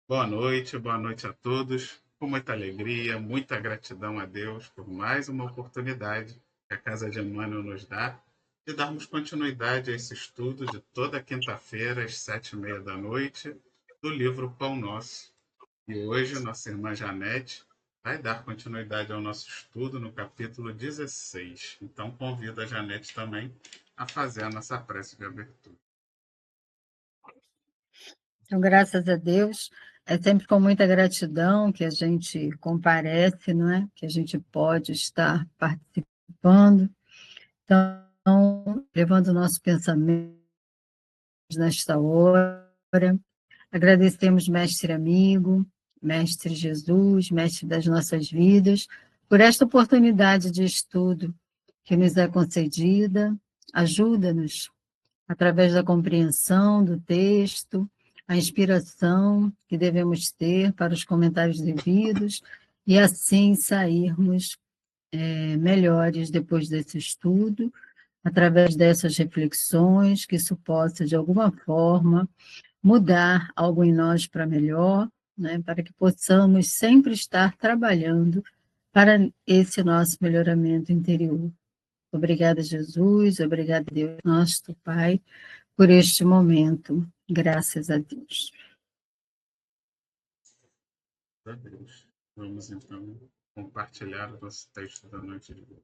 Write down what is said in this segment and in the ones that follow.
Boa noite a todos. Com muita alegria, muita gratidão a Deus por mais uma oportunidade que a Casa de Emmanuel nos dá de darmos continuidade a esse estudo de toda quinta-feira, às 7h30 da noite, do livro Pão Nosso. E hoje, nossa irmã Janete vai dar continuidade ao nosso estudo no capítulo 16. Então, convido a Janete também a fazer a nossa prece de abertura. Então, graças a Deus, é sempre com muita gratidão que a gente comparece, não é? Que a gente pode estar participando. Então, levando o nosso pensamento nesta hora, agradecemos, mestre amigo, mestre Jesus, mestre das nossas vidas, por esta oportunidade de estudo que nos é concedida. Ajuda-nos através da compreensão do texto, a inspiração que devemos ter para os comentários devidos, e assim sairmos melhores depois desse estudo, através dessas reflexões, que isso possa, de alguma forma, mudar algo em nós para melhor, né, para que possamos sempre estar trabalhando para esse nosso melhoramento interior. Obrigada, Jesus, obrigada, Deus, nosso Pai, por este momento. Graças a Deus. A Deus. Vamos então compartilhar o nosso texto da noite de hoje.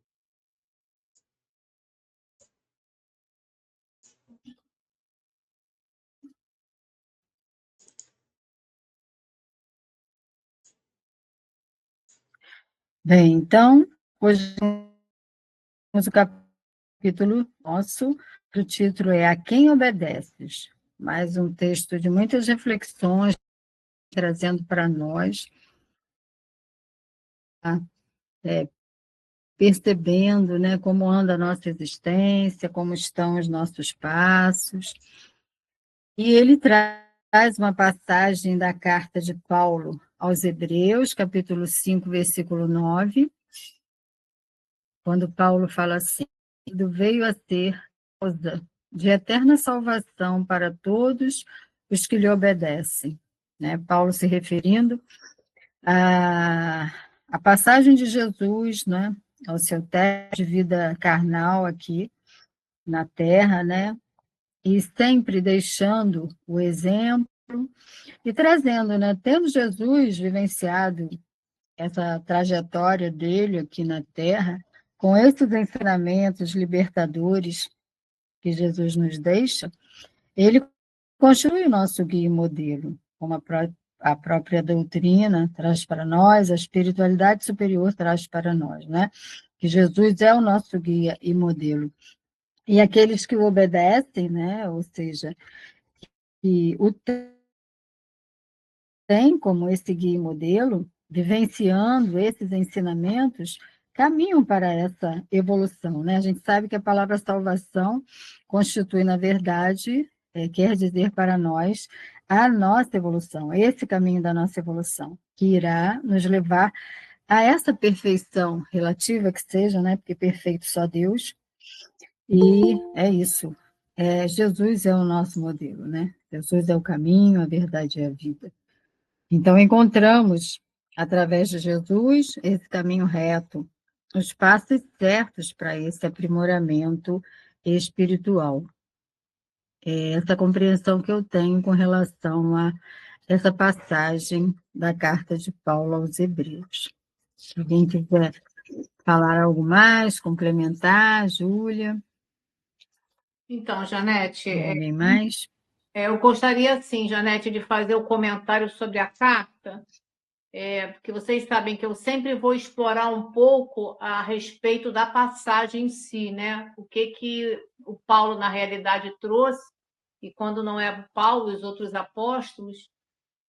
Bem, então, hoje temos o capítulo nosso, o título é A Quem Obedeces? Mais um texto de muitas reflexões, trazendo para nós, percebendo, né, como anda a nossa existência, como estão os nossos passos. E ele traz uma passagem da carta de Paulo aos Hebreus, capítulo 5, versículo 9, quando Paulo fala assim: veio a ser causa de eterna salvação para todos os que lhe obedecem. Né? Paulo se referindo à passagem de Jesus, né? Ao seu teste de vida carnal aqui na Terra, né? E sempre deixando o exemplo e trazendo, né? Tendo Jesus vivenciado essa trajetória dele aqui na Terra, com esses ensinamentos libertadores que Jesus nos deixa, ele constitui o nosso guia e modelo, como a própria doutrina traz para nós, a espiritualidade superior traz para nós, né? Que Jesus é o nosso guia e modelo. E aqueles que o obedecem, né? Ou seja, que o tem como esse guia e modelo, vivenciando esses ensinamentos, caminham para essa evolução, né? A gente sabe que a palavra salvação constitui, na verdade, quer dizer para nós a nossa evolução, esse caminho da nossa evolução, que irá nos levar a essa perfeição relativa que seja, né? Porque perfeito só Deus, e é isso. Jesus é o nosso modelo, né? Jesus é o caminho, a verdade e a vida. Então, encontramos, através de Jesus, esse caminho reto, os passos certos para esse aprimoramento espiritual. É essa compreensão que eu tenho com relação a essa passagem da carta de Paulo aos Hebreus. Se alguém quiser falar algo mais, complementar, Júlia, Então, Janete, alguém mais? eu gostaria, sim, Janete, de fazer o comentário sobre a carta, porque vocês sabem que eu sempre vou explorar um pouco a respeito da passagem em si, né? O que o Paulo, na realidade, trouxe, e quando não é o Paulo, os outros apóstolos.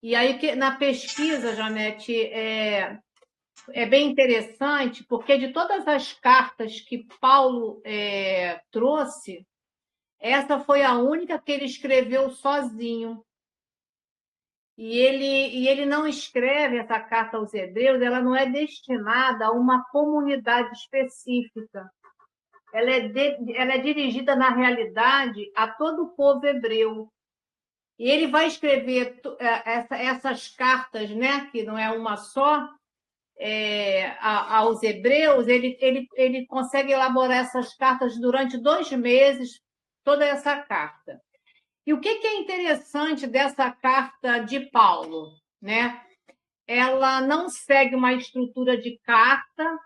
E aí, na pesquisa, Janete, é bem interessante, porque de todas as cartas que Paulo trouxe, essa foi a única que ele escreveu sozinho. E ele não escreve essa carta aos Hebreus, ela não é destinada a uma comunidade específica. Ela é dirigida, na realidade, a todo o povo hebreu. E ele vai escrever essas cartas, né, que não é uma só, aos hebreus, ele consegue elaborar essas cartas durante 2 meses, toda essa carta. E o que é interessante dessa carta de Paulo, né? Ela não segue uma estrutura de carta,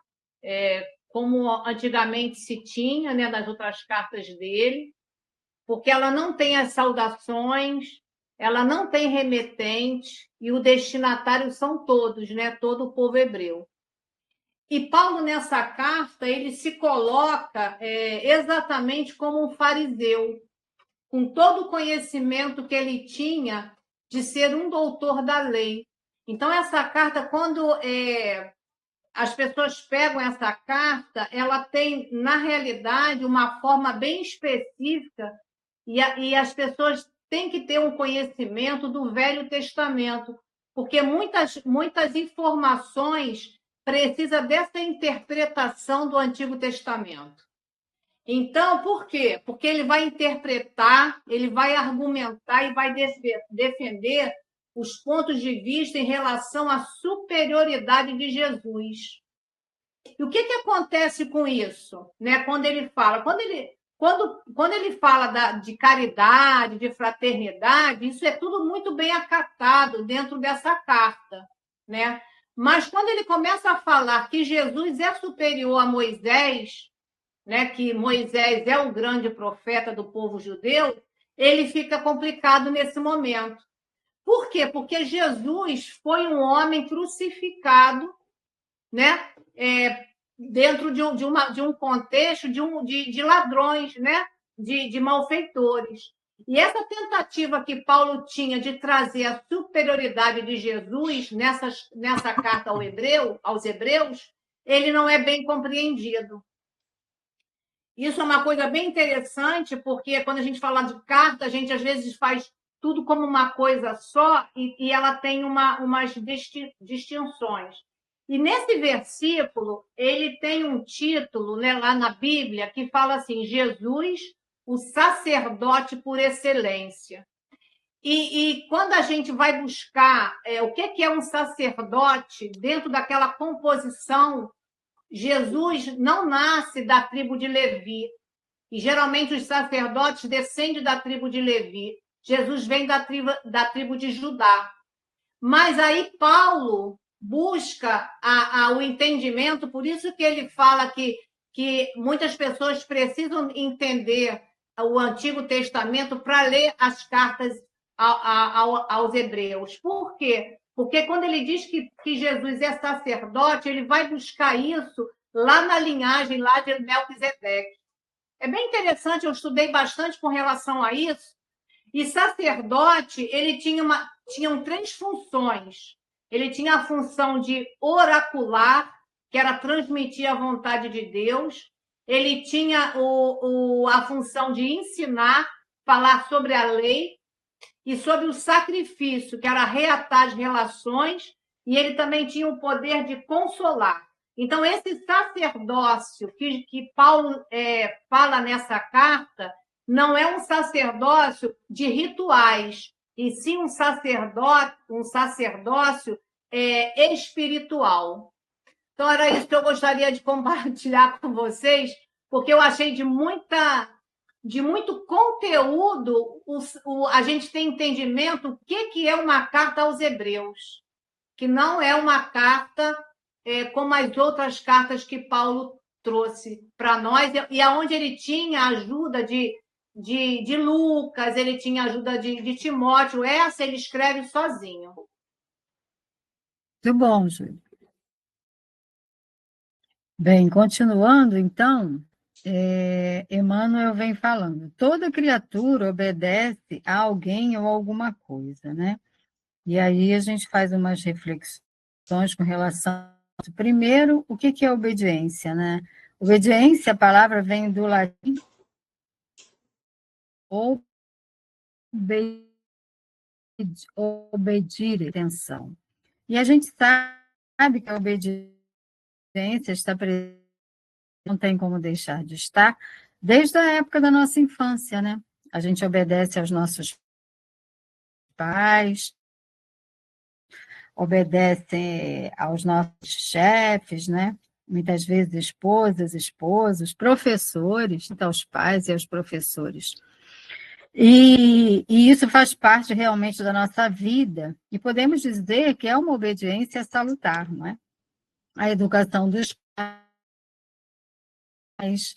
como antigamente se tinha, né, nas outras cartas dele, porque ela não tem as saudações, ela não tem remetente, e o destinatário são todos, né, todo o povo hebreu. E Paulo, nessa carta, ele se coloca exatamente como um fariseu, com todo o conhecimento que ele tinha de ser um doutor da lei. Então, essa carta, quando as pessoas pegam essa carta, ela tem, na realidade, uma forma bem específica, e as pessoas têm que ter um conhecimento do Velho Testamento, porque muitas informações precisam dessa interpretação do Antigo Testamento. Então, por quê? Porque ele vai interpretar, ele vai argumentar e vai defender os pontos de vista em relação à superioridade de Jesus. E o que acontece com isso? Né? Quando ele fala, quando ele fala de caridade, de fraternidade, isso é tudo muito bem acatado dentro dessa carta, né? Mas quando ele começa a falar que Jesus é superior a Moisés, né, que Moisés é o grande profeta do povo judeu, ele fica complicado nesse momento. Por quê? Porque Jesus foi um homem crucificado, né, dentro de um contexto de ladrões, né, de malfeitores. E essa tentativa que Paulo tinha de trazer a superioridade de Jesus nessa carta aos Hebreus, ele não é bem compreendido. Isso é uma coisa bem interessante, porque quando a gente fala de carta, a gente às vezes faz tudo como uma coisa só e ela tem umas distinções. E nesse versículo, ele tem um título, né, lá na Bíblia que fala assim: Jesus, o sacerdote por excelência. E quando a gente vai buscar o que é um sacerdote dentro daquela composição, Jesus não nasce da tribo de Levi, e geralmente os sacerdotes descendem da tribo de Levi. Jesus vem da tribo de Judá. Mas aí Paulo busca o entendimento, por isso que ele fala que muitas pessoas precisam entender o Antigo Testamento para ler as cartas aos hebreus. Por quê? Porque quando ele diz que Jesus é sacerdote, ele vai buscar isso lá na linhagem lá de Melquisedeque. É bem interessante, eu estudei bastante com relação a isso. E sacerdote, ele tinham 3 funções. Ele tinha a função de oracular, que era transmitir a vontade de Deus. Ele tinha a função de ensinar, falar sobre a lei e sobre o sacrifício, que era reatar as relações, e ele também tinha o poder de consolar. Então, esse sacerdócio que Paulo fala nessa carta não é um sacerdócio de rituais, e sim um sacerdócio espiritual. Então, era isso que eu gostaria de compartilhar com vocês, porque eu achei de muito conteúdo a gente tem entendimento o que é uma carta aos Hebreus, que não é uma carta como as outras cartas que Paulo trouxe para nós, e aonde ele tinha ajuda de Lucas, ele tinha ajuda de Timóteo, essa ele escreve sozinho. Muito bom, Júlio. Bem, continuando, então, Emmanuel vem falando, toda criatura obedece a alguém ou alguma coisa, né? E aí a gente faz umas reflexões com relação. Primeiro, o que é obediência, né? Obediência, a palavra vem do latim obedir, atenção. E a gente sabe que a obediência está presente, não tem como deixar de estar, desde a época da nossa infância, né? A gente obedece aos nossos pais, obedecem aos nossos chefes, né? Muitas vezes esposas, esposos, professores, então aos pais e aos professores. E isso faz parte realmente da nossa vida, e podemos dizer que é uma obediência salutar, não é? A educação dos pais,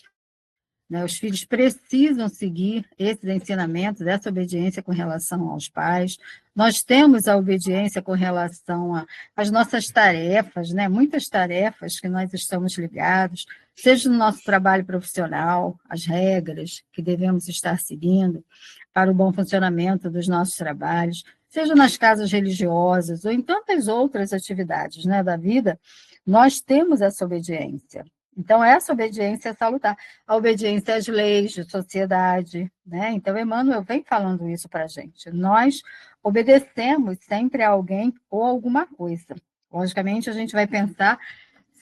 né? Os filhos precisam seguir esses ensinamentos, essa obediência com relação aos pais. Nós temos a obediência com relação às nossas tarefas, né? Muitas tarefas que nós estamos ligados, seja no nosso trabalho profissional, as regras que devemos estar seguindo para o bom funcionamento dos nossos trabalhos, seja nas casas religiosas ou em tantas outras atividades, né, da vida, nós temos essa obediência. Então, essa obediência é salutar. A obediência às leis de sociedade, né? Então, Emmanuel vem falando isso para a gente. Nós obedecemos sempre a alguém ou alguma coisa. Logicamente, a gente vai pensar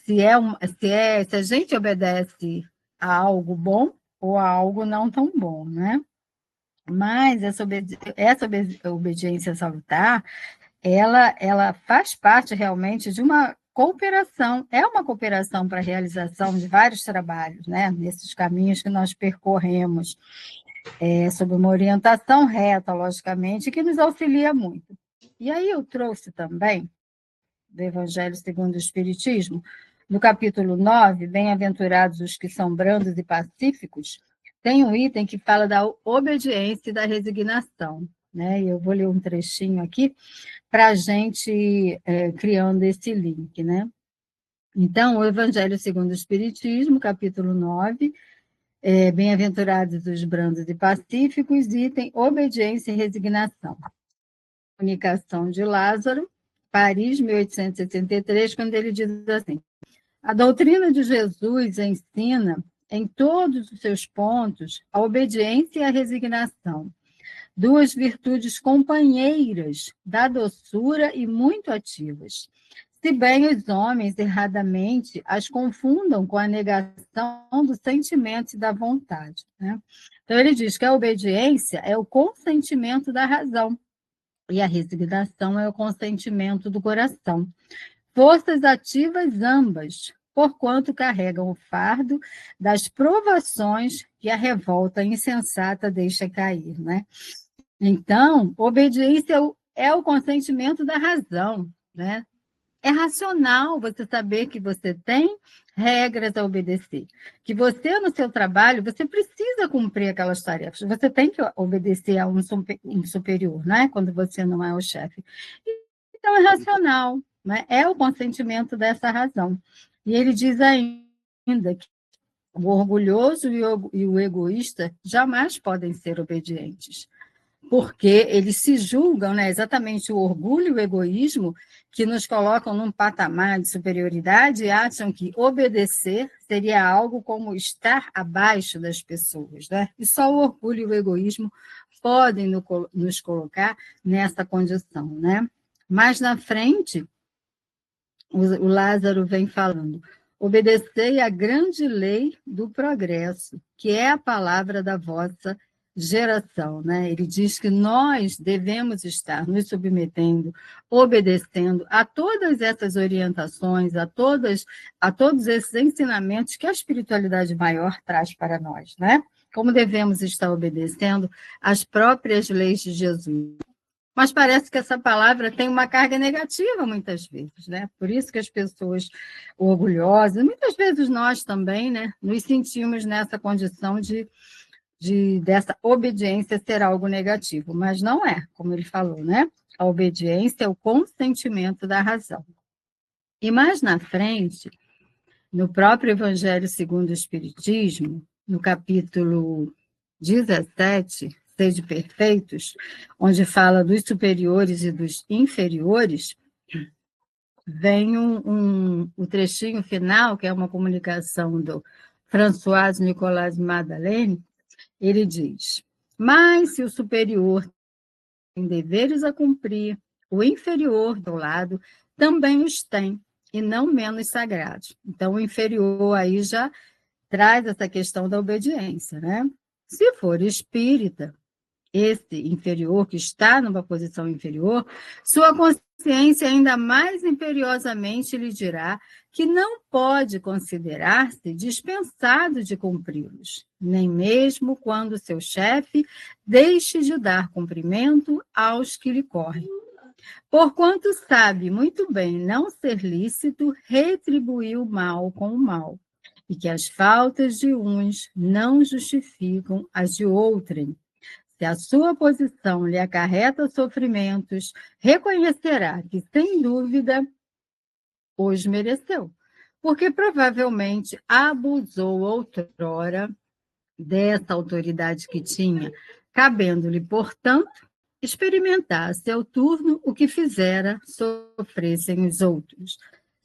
se a gente obedece a algo bom ou a algo não tão bom, né? Mas essa obediência salutar, ela faz parte realmente de uma cooperação, é uma cooperação para a realização de vários trabalhos, né? Nesses caminhos que nós percorremos, sob uma orientação reta, logicamente, que nos auxilia muito. E aí eu trouxe também, do Evangelho segundo o Espiritismo, no capítulo 9, bem-aventurados os que são brandos e pacíficos, tem um item que fala da obediência e da resignação, né? E eu vou ler um trechinho aqui, para a gente criando esse link, né? Então, o Evangelho segundo o Espiritismo, capítulo 9, bem-aventurados os brandos e pacíficos, item obediência e resignação. Comunicação de Lázaro, Paris, 1873, quando ele diz assim: a doutrina de Jesus ensina, em todos os seus pontos, a obediência e a resignação, duas virtudes companheiras da doçura e muito ativas. Se bem os homens, erradamente, as confundam com a negação do sentimento e da vontade, né? Então, ele diz que a obediência é o consentimento da razão e a resignação é o consentimento do coração. Forças ativas ambas, porquanto carregam o fardo das provações que a revolta insensata deixa cair, né? Então, obediência é o consentimento da razão, né? É racional você saber que você tem regras a obedecer, que você, no seu trabalho, você precisa cumprir aquelas tarefas, você tem que obedecer a um superior, né? Quando você não é o chefe. Então, é racional, né? É o consentimento dessa razão. E ele diz ainda que o orgulhoso e o egoísta jamais podem ser obedientes, porque eles se julgam, né, exatamente o orgulho e o egoísmo, que nos colocam num patamar de superioridade e acham que obedecer seria algo como estar abaixo das pessoas, né? E só o orgulho e o egoísmo podem nos colocar nessa condição, né? Mais na frente, o Lázaro vem falando: obedecei à grande lei do progresso, que é a palavra da vossa geração, né? Ele diz que nós devemos estar nos submetendo, obedecendo a todas essas orientações, a todos esses ensinamentos que a espiritualidade maior traz para nós, né? Como devemos estar obedecendo às próprias leis de Jesus. Mas parece que essa palavra tem uma carga negativa muitas vezes, né? Por isso que as pessoas orgulhosas, muitas vezes nós também, né, nos sentimos nessa condição dessa obediência ser algo negativo, mas não é, como ele falou, né? A obediência é o consentimento da razão. E mais na frente, no próprio Evangelho segundo o Espiritismo, no capítulo 17, Sede Perfeitos, onde fala dos superiores e dos inferiores, vem o trechinho final, que é uma comunicação do François Nicolas Madeleine. Ele diz: mas se o superior tem deveres a cumprir, o inferior, do lado, também os tem, e não menos sagrados. Então, o inferior aí já traz essa questão da obediência, né? Se for espírita, esse inferior, que está numa posição inferior, sua consciência ainda mais imperiosamente lhe dirá que não pode considerar-se dispensado de cumpri-los, nem mesmo quando seu chefe deixe de dar cumprimento aos que lhe correm. Porquanto sabe muito bem não ser lícito retribuir o mal com o mal, e que as faltas de uns não justificam as de outrem. Se a sua posição lhe acarreta sofrimentos, reconhecerá que, sem dúvida, os mereceu, porque provavelmente abusou outrora dessa autoridade que tinha, cabendo-lhe, portanto, experimentar a seu turno o que fizera sofressem os outros.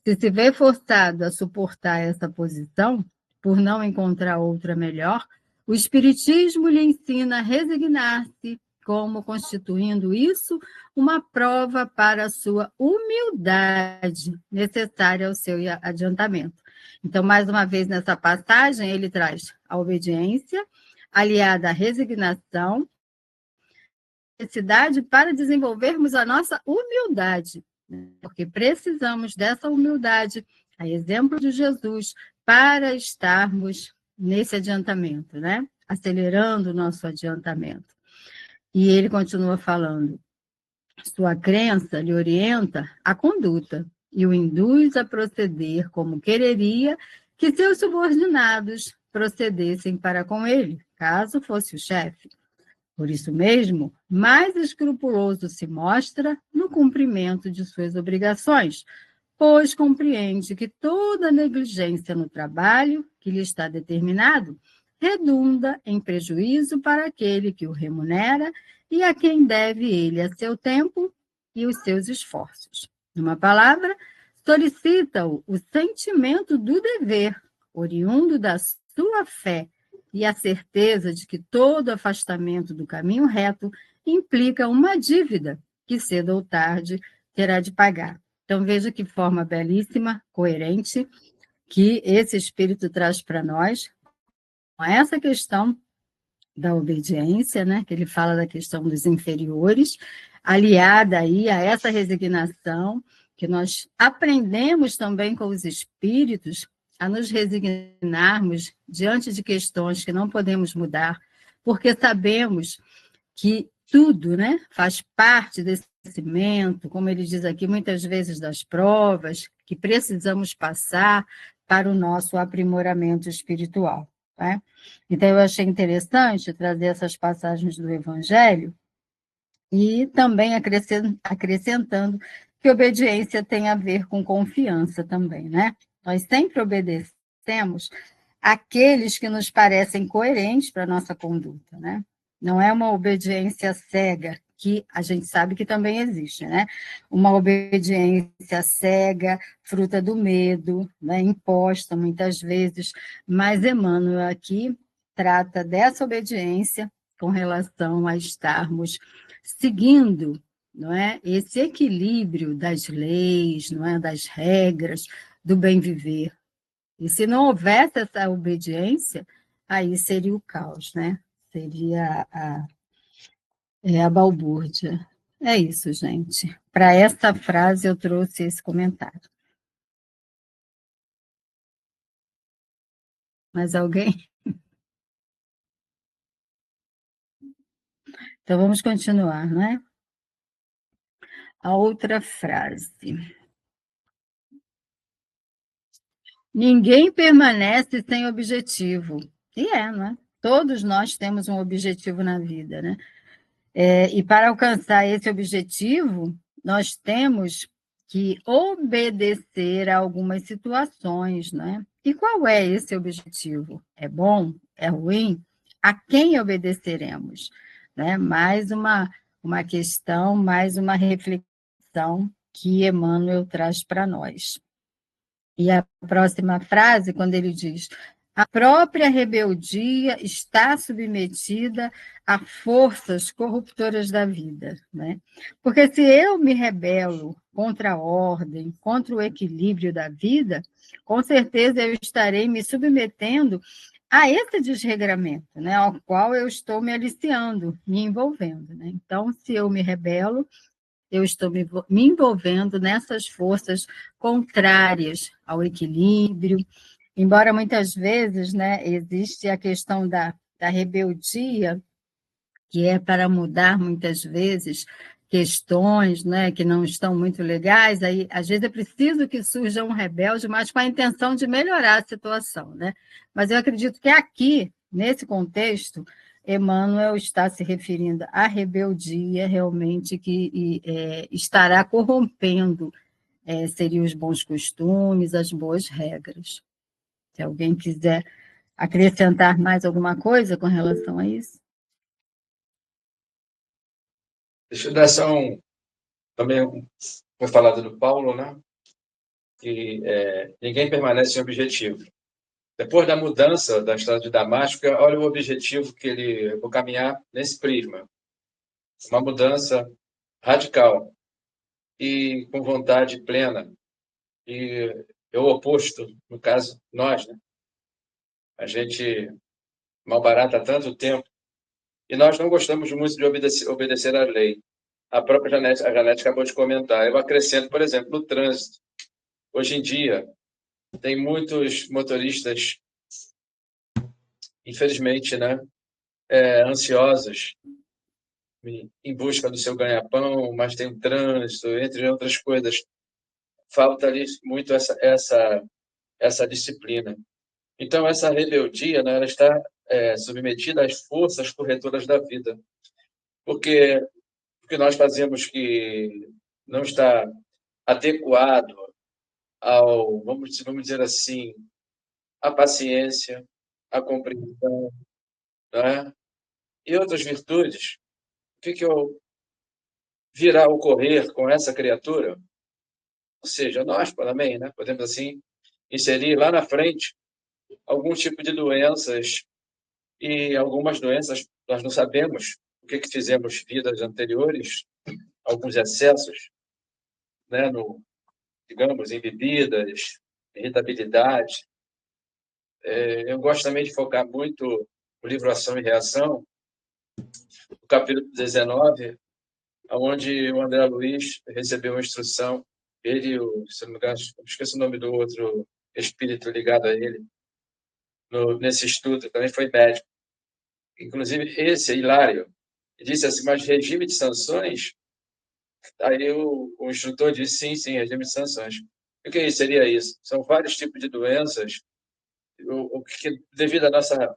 Se vê forçado a suportar essa posição, por não encontrar outra melhor, o Espiritismo lhe ensina a resignar-se, como constituindo isso uma prova para a sua humildade necessária ao seu adiantamento. Então, mais uma vez, nessa passagem, ele traz a obediência, aliada à resignação, necessidade para desenvolvermos a nossa humildade, porque precisamos dessa humildade, a exemplo de Jesus, para estarmos nesse adiantamento, né? Acelerando o nosso adiantamento. E ele continua falando, sua crença lhe orienta a conduta e o induz a proceder como quereria que seus subordinados procedessem para com ele, caso fosse o chefe. Por isso mesmo, mais escrupuloso se mostra no cumprimento de suas obrigações, pois compreende que toda negligência no trabalho que lhe está determinado redunda em prejuízo para aquele que o remunera e a quem deve ele a seu tempo e os seus esforços. Numa palavra, solicita-o o sentimento do dever, oriundo da sua fé, e a certeza de que todo afastamento do caminho reto implica uma dívida que cedo ou tarde terá de pagar. Então, veja que forma belíssima, coerente, que esse Espírito traz para nós, com essa questão da obediência, né, que ele fala da questão dos inferiores, aliada aí a essa resignação, que nós aprendemos também com os espíritos, a nos resignarmos diante de questões que não podemos mudar, porque sabemos que tudo, né, faz parte desse crescimento, como ele diz aqui, muitas vezes das provas que precisamos passar para o nosso aprimoramento espiritual. Tá? Então, eu achei interessante trazer essas passagens do Evangelho e também acrescentando que obediência tem a ver com confiança também, né? Nós sempre obedecemos aqueles que nos parecem coerentes para a nossa conduta, né? Não é uma obediência cega, que a gente sabe que também existe, né? Uma obediência cega, fruta do medo, né? Imposta muitas vezes, mas Emmanuel aqui trata dessa obediência com relação a estarmos seguindo, não é, esse equilíbrio das leis, não é, das regras, do bem viver. E se não houvesse essa obediência, aí seria o caos, né? Seria a balbúrdia. É isso, gente. Para essa frase eu trouxe esse comentário. Mais alguém? Então vamos continuar, não é? A outra frase. Ninguém permanece sem objetivo. E não é? Todos nós temos um objetivo na vida, né? E para alcançar esse objetivo, nós temos que obedecer a algumas situações, né? E qual é esse objetivo? É bom? É ruim? A quem obedeceremos? Né? Mais uma questão, mais uma reflexão que Emmanuel traz para nós. E a próxima frase, quando ele diz: a própria rebeldia está submetida a forças corruptoras da vida, né? Porque se eu me rebelo contra a ordem, contra o equilíbrio da vida, com certeza eu estarei me submetendo a esse desregramento, né, ao qual eu estou me aliciando, me envolvendo. Né? Então, se eu me rebelo, eu estou me envolvendo nessas forças contrárias ao equilíbrio, embora muitas vezes, né, existe a questão da rebeldia, que é para mudar muitas vezes questões, né, que não estão muito legais, aí às vezes é preciso que surja um rebelde, mas com a intenção de melhorar a situação, né? Mas eu acredito que aqui, nesse contexto, Emmanuel está se referindo à rebeldia realmente que estará corrompendo, seriam os bons costumes, as boas regras. Se alguém quiser acrescentar mais alguma coisa com relação a isso. Deixa eu dar só também foi falado do Paulo, né? Que ninguém permanece em objetivo. Depois da mudança da estrada de Damasco, olha o objetivo que ele vou caminhar nesse prisma. Uma mudança radical e com vontade plena. E é o oposto, no caso, nós, né? A gente malbarata tanto tempo e nós não gostamos muito de obedecer à lei. A própria Janete acabou de comentar. Eu acrescento, por exemplo, no trânsito. Hoje em dia, tem muitos motoristas, infelizmente, né, ansiosos em busca do seu ganha-pão, mas tem o trânsito, entre outras coisas. Falta ali muito essa disciplina. Então, essa rebeldia, né, ela está submetida às forças corretoras da vida. Porque o que nós fazemos que não está adequado ao, vamos dizer assim, a paciência, a compreensão, né? E outras virtudes, o que eu virá ocorrer com essa criatura? Ou seja, nós também, né? Podemos assim inserir lá na frente algum tipo de doenças e algumas doenças nós não sabemos o que fizemos vidas anteriores, alguns excessos, né? Digamos, em bebidas, irritabilidade. Eu gosto também de focar muito no livro Ação e Reação, no capítulo 19, onde o André Luiz recebeu uma instrução, ele, se não me engano, esqueço o nome do outro espírito ligado a ele, nesse estudo, também foi médico. Inclusive, esse, Hilário, disse assim, mas regime de sanções? Aí o instrutor disse, sim, regime de sanções. O que seria isso? São vários tipos de doenças, devido à nossa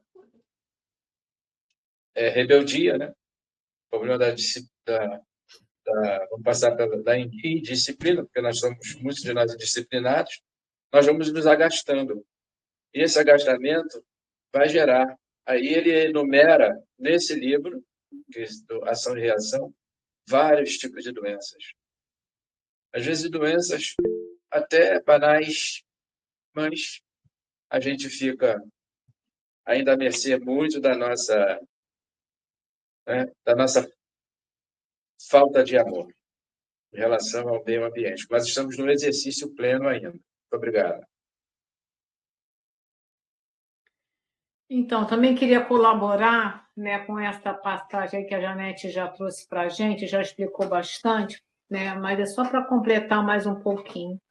rebeldia, né? O problema vamos passar da indisciplina, porque nós somos, muitos de nós, indisciplinados, nós vamos nos agastando. E esse agastamento vai gerar. Aí ele enumera, nesse livro, que é do Ação e Reação, vários tipos de doenças. Às vezes doenças até banais, mas a gente fica ainda à mercê muito da nossa falta de amor em relação ao meio ambiente. Mas estamos no exercício pleno ainda. Muito obrigado. Então, também queria colaborar, né, com essa passagem que a Janete já trouxe para a gente, já explicou bastante, né, mas é só para completar mais um pouquinho.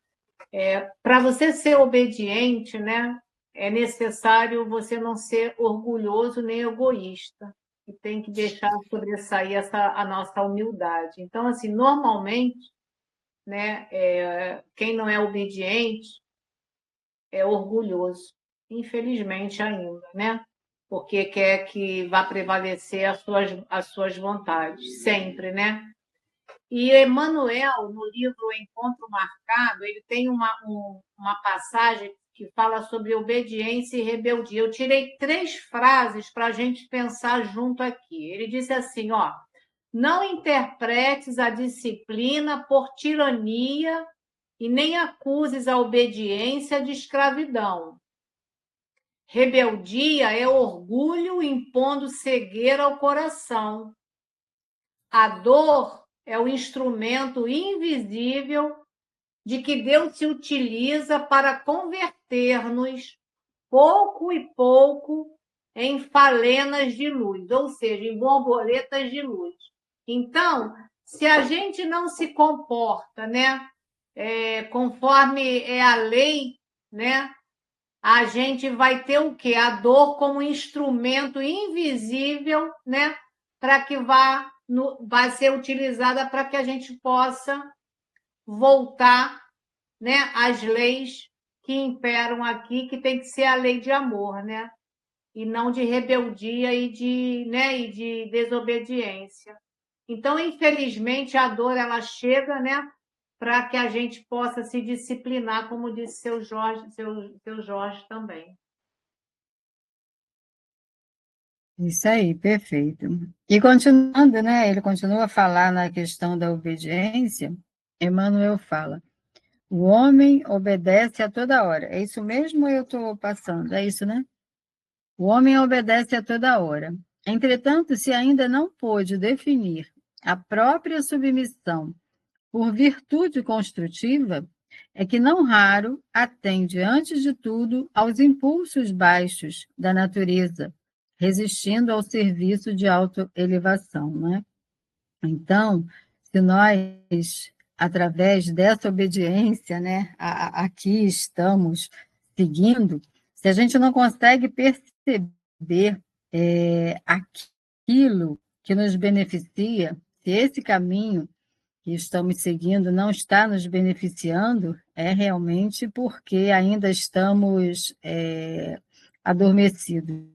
Para você ser obediente, né, é necessário você não ser orgulhoso nem egoísta, e tem que deixar sobressair a nossa humildade. Então, assim, normalmente, né, quem não é obediente é orgulhoso, infelizmente ainda, né? Porque quer que vá prevalecer as suas vontades, sempre, né? E Emmanuel, no livro Encontro Marcado, ele tem uma passagem que fala sobre obediência e rebeldia. Eu tirei 3 frases para a gente pensar junto aqui. Ele disse assim, ó, não interpretes a disciplina por tirania e nem acuses a obediência de escravidão. Rebeldia é orgulho impondo cegueira ao coração. A dor é o instrumento invisível de que Deus se utiliza para converter-nos pouco e pouco em falenas de luz, ou seja, em borboletas de luz. Então, se a gente não se comporta, né, conforme é a lei, né, a gente vai ter o quê? A dor como instrumento invisível, né, para que vai ser utilizada para que a gente possa voltar, né, às leis que imperam aqui, que tem que ser a lei de amor, né? E não de rebeldia né, e de desobediência. Então, infelizmente, a dor ela chega, né, para que a gente possa se disciplinar, como disse seu Jorge também. Isso aí, perfeito. E continuando, né? Ele continua a falar na questão da obediência. Emmanuel fala: o homem obedece a toda hora. É isso mesmo ou eu estou passando? É isso, né? O homem obedece a toda hora. Entretanto, se ainda não pôde definir a própria submissão por virtude construtiva, é que não raro atende, antes de tudo, aos impulsos baixos da natureza, resistindo ao serviço de autoelevação, né? Então, se nós, através dessa obediência, né, aqui estamos seguindo, se a gente não consegue perceber aquilo que nos beneficia, se esse caminho que estamos seguindo não está nos beneficiando, é realmente porque ainda estamos adormecidos,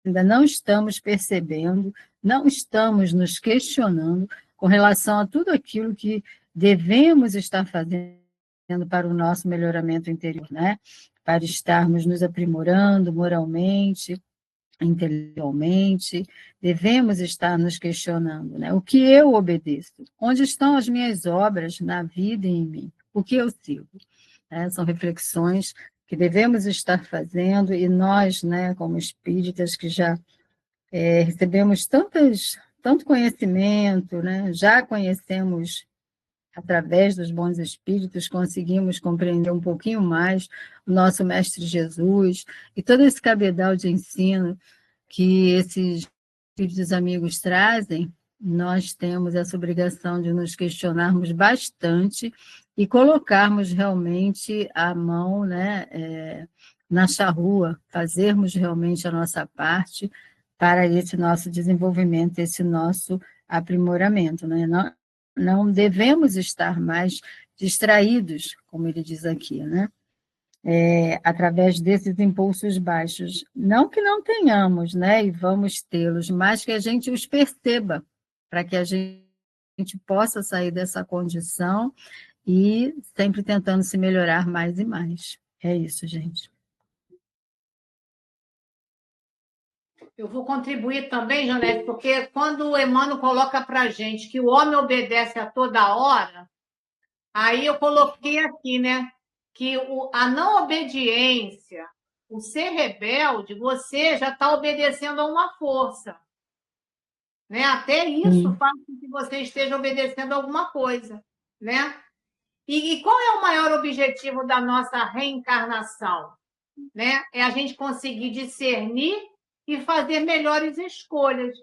ainda não estamos percebendo, não estamos nos questionando com relação a tudo aquilo que devemos estar fazendo para o nosso melhoramento interior, né? Para estarmos nos aprimorando moralmente, intelectualmente, devemos estar nos questionando, né? O que eu obedeço? Onde estão as minhas obras na vida e em mim? O que eu sigo? São reflexões que devemos estar fazendo e nós, né, como espíritas que já recebemos tanto conhecimento, né, já conhecemos através dos bons espíritos, conseguimos compreender um pouquinho mais o nosso Mestre Jesus e todo esse cabedal de ensino que esses espíritos amigos trazem. Nós temos essa obrigação de nos questionarmos bastante e colocarmos realmente a mão, né, na charrua, fazermos realmente a nossa parte para esse nosso desenvolvimento, esse nosso aprimoramento, né? Não devemos estar mais distraídos, como ele diz aqui, né? Através desses impulsos baixos. Não que não tenhamos, né? E vamos tê-los, mas que a gente os perceba, para que a gente possa sair dessa condição e sempre tentando se melhorar mais e mais. É isso, gente. Eu vou contribuir também, Janete, porque quando o Emmanuel coloca para a gente que o homem obedece a toda hora, aí eu coloquei aqui, né, que a não obediência, o ser rebelde, você já está obedecendo a uma força. Né? Até isso faz com que você esteja obedecendo a alguma coisa. Né? E qual é o maior objetivo da nossa reencarnação? Né? É a gente conseguir discernir e fazer melhores escolhas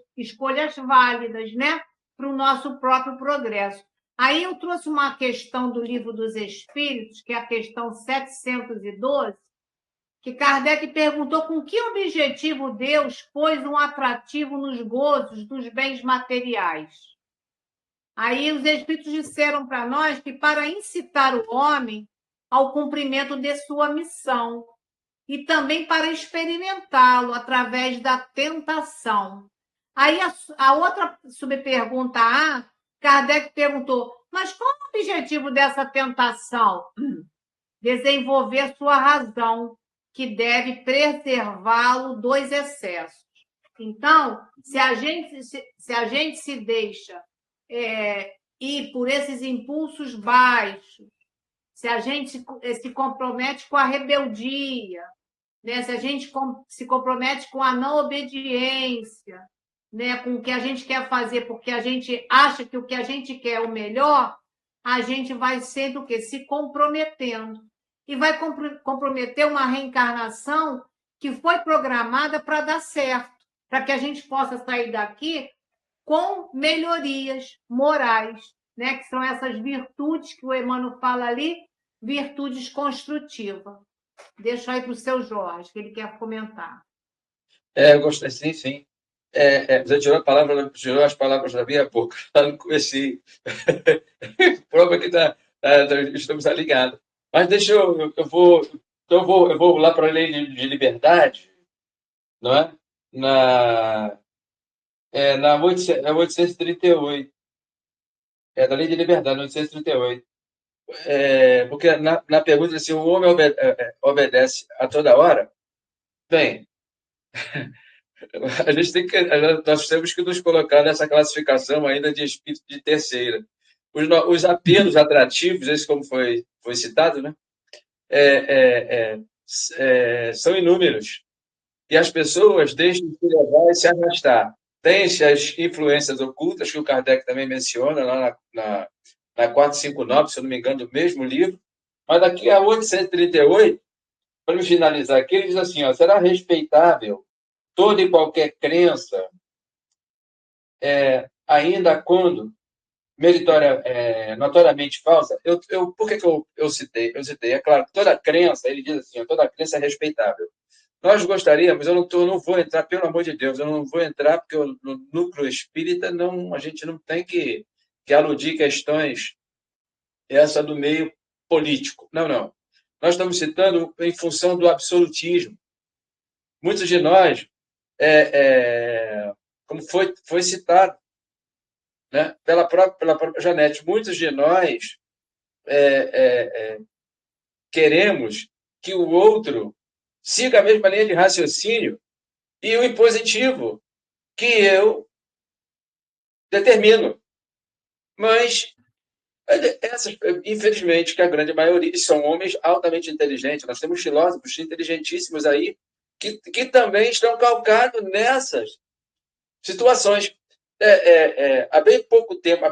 válidas, né? Para o nosso próprio progresso. Aí eu trouxe uma questão do Livro dos Espíritos, que é a questão 712, que Kardec perguntou com que objetivo Deus pôs um atrativo nos gozos dos bens materiais. Aí os Espíritos disseram para nós que para incitar o homem ao cumprimento de sua missão, e também para experimentá-lo através da tentação. Aí a outra subpergunta A, Kardec perguntou, mas qual o objetivo dessa tentação? Desenvolver sua razão, que deve preservá-lo dos excessos. Então, se a gente se deixa ir por esses impulsos baixos, se a gente se compromete com a rebeldia, né? Se a gente se compromete com a não obediência, né? Com o que a gente quer fazer, porque a gente acha que o que a gente quer é o melhor, a gente vai sempre o quê? Se comprometendo. E vai comprometer uma reencarnação que foi programada para dar certo, para que a gente possa sair daqui com melhorias morais, né? Que são essas virtudes que o Emmanuel fala ali, virtudes construtivas. Deixa aí para o seu Jorge, que ele quer comentar. Eu gostei, sim, sim. Você tirou as palavras da minha boca, lá no começo. Prova que estamos alinhados. Mas deixa eu vou lá para a lei de liberdade, não é? Na 838. Da lei de liberdade, 838. Porque na pergunta, se o homem obedece a toda hora, bem, nós temos que nos colocar nessa classificação ainda de espírito de terceira. Os apelos atrativos, esse como foi citado, né? São inúmeros. E as pessoas deixam de se levar e se arrastar. Tem-se as influências ocultas, que o Kardec também menciona lá na 459, se eu não me engano, do mesmo livro. Mas daqui a 838, para me finalizar aqui, ele diz assim, será respeitável toda e qualquer crença, ainda quando notoriamente falsa. Por que eu citei? É claro, toda crença, ele diz assim, toda crença é respeitável. Nós gostaríamos, eu não vou entrar, pelo amor de Deus, eu não vou entrar, porque no núcleo espírita a gente não tem que aludir questões essa do meio político. Não, não. Nós estamos citando em função do absolutismo. Muitos de nós, como foi citado, né, pela própria Janete, muitos de nós queremos que o outro siga a mesma linha de raciocínio e o impositivo que eu determino. Mas, infelizmente, que a grande maioria são homens altamente inteligentes. Nós temos filósofos inteligentíssimos aí que também estão calcados nessas situações. Há bem pouco tempo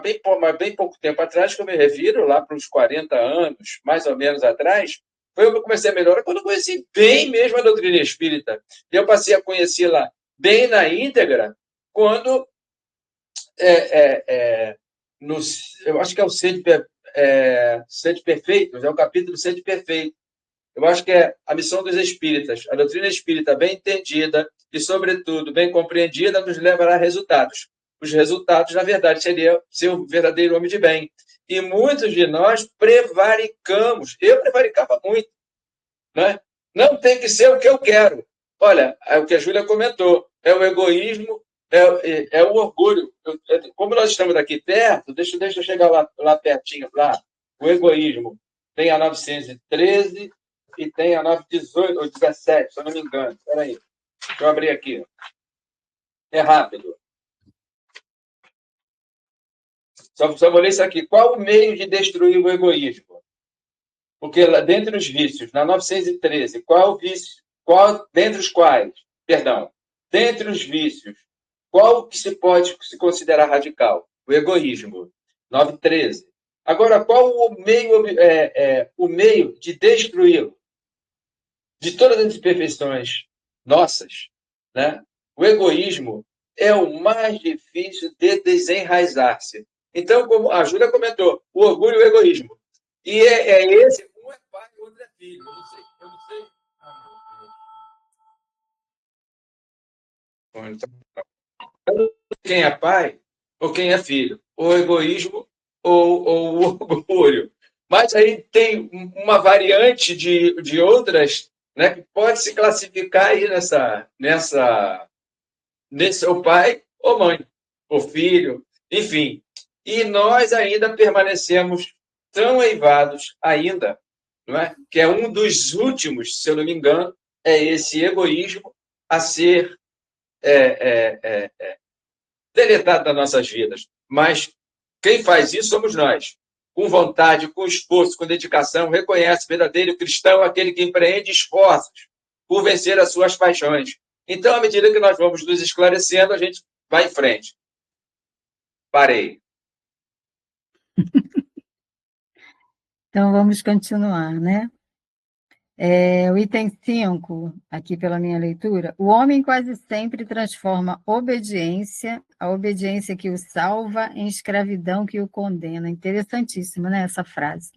atrás, que eu me refiro, lá para uns 40 anos, mais ou menos atrás, foi eu que comecei a melhorar quando eu conheci bem mesmo a doutrina espírita. E eu passei a conhecê-la bem na íntegra quando, eu acho que é o Sede Perfeito, é o capítulo Sede Perfeito. Eu acho que é a missão dos espíritas. A doutrina espírita bem entendida e, sobretudo, bem compreendida, nos levará a resultados. Os resultados, na verdade, seria ser um verdadeiro homem de bem. E muitos de nós prevaricamos. Eu prevaricava muito. Né? Não tem que ser o que eu quero. Olha, é o que a Júlia comentou. É o egoísmo, é o orgulho. Como nós estamos aqui perto, deixa eu chegar lá pertinho. Lá. O egoísmo tem a 913 e tem a 918 ou 17, se eu não me engano. Espera aí. Deixa eu abrir aqui. É rápido. Só vou ler isso aqui. Qual o meio de destruir o egoísmo? Porque dentre os vícios, na 913, qual o vício? Dentre os quais, dentre os vícios, qual que se pode se considerar radical? O egoísmo. 913. Agora, qual o meio de destruí-lo? De todas as imperfeições nossas, né? O egoísmo é o mais difícil de desenraizar-se. Então, como a Júlia comentou, o orgulho e o egoísmo. E esse, um é pai e o outro é filho. Eu não sei. Quem é pai ou quem é filho? O egoísmo ou o orgulho. Mas aí tem uma variante de outras, né, que pode se classificar aí nesse o pai ou mãe, ou filho, enfim. E nós ainda permanecemos tão eivados ainda, não é? Que é um dos últimos, se eu não me engano, é esse egoísmo a ser deletado das nossas vidas. Mas quem faz isso somos nós. Com vontade, com esforço, com dedicação, reconhece verdadeiro cristão aquele que empreende esforços por vencer as suas paixões. Então, à medida que nós vamos nos esclarecendo, a gente vai em frente. Parei. Então, vamos continuar, né? O item 5, aqui pela minha leitura, o homem quase sempre transforma a obediência que o salva, em escravidão que o condena. Interessantíssima, né, essa frase.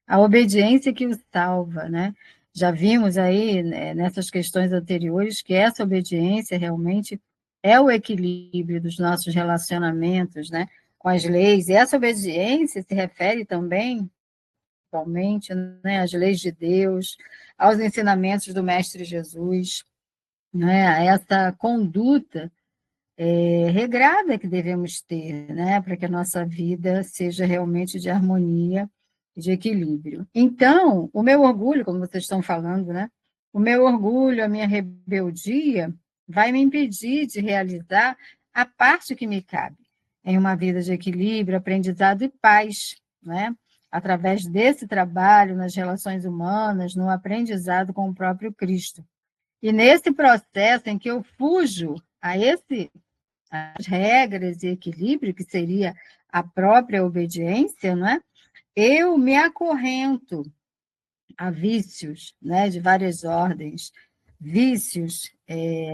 A obediência que o salva, né? Já vimos aí, né, nessas questões anteriores, que essa obediência realmente é o equilíbrio dos nossos relacionamentos, né, com as leis. E essa obediência se refere também, principalmente, né, às leis de Deus, aos ensinamentos do Mestre Jesus, né, a essa conduta regrada que devemos ter, né, para que a nossa vida seja realmente de harmonia, de equilíbrio. Então, o meu orgulho, como vocês estão falando, né, o meu orgulho, a minha rebeldia, vai me impedir de realizar a parte que me cabe em uma vida de equilíbrio, aprendizado e paz, né? Através desse trabalho nas relações humanas, no aprendizado com o próprio Cristo. E nesse processo em que eu fujo as regras e equilíbrio, que seria a própria obediência, não é? Eu me acorrento a vícios, né, de várias ordens, vícios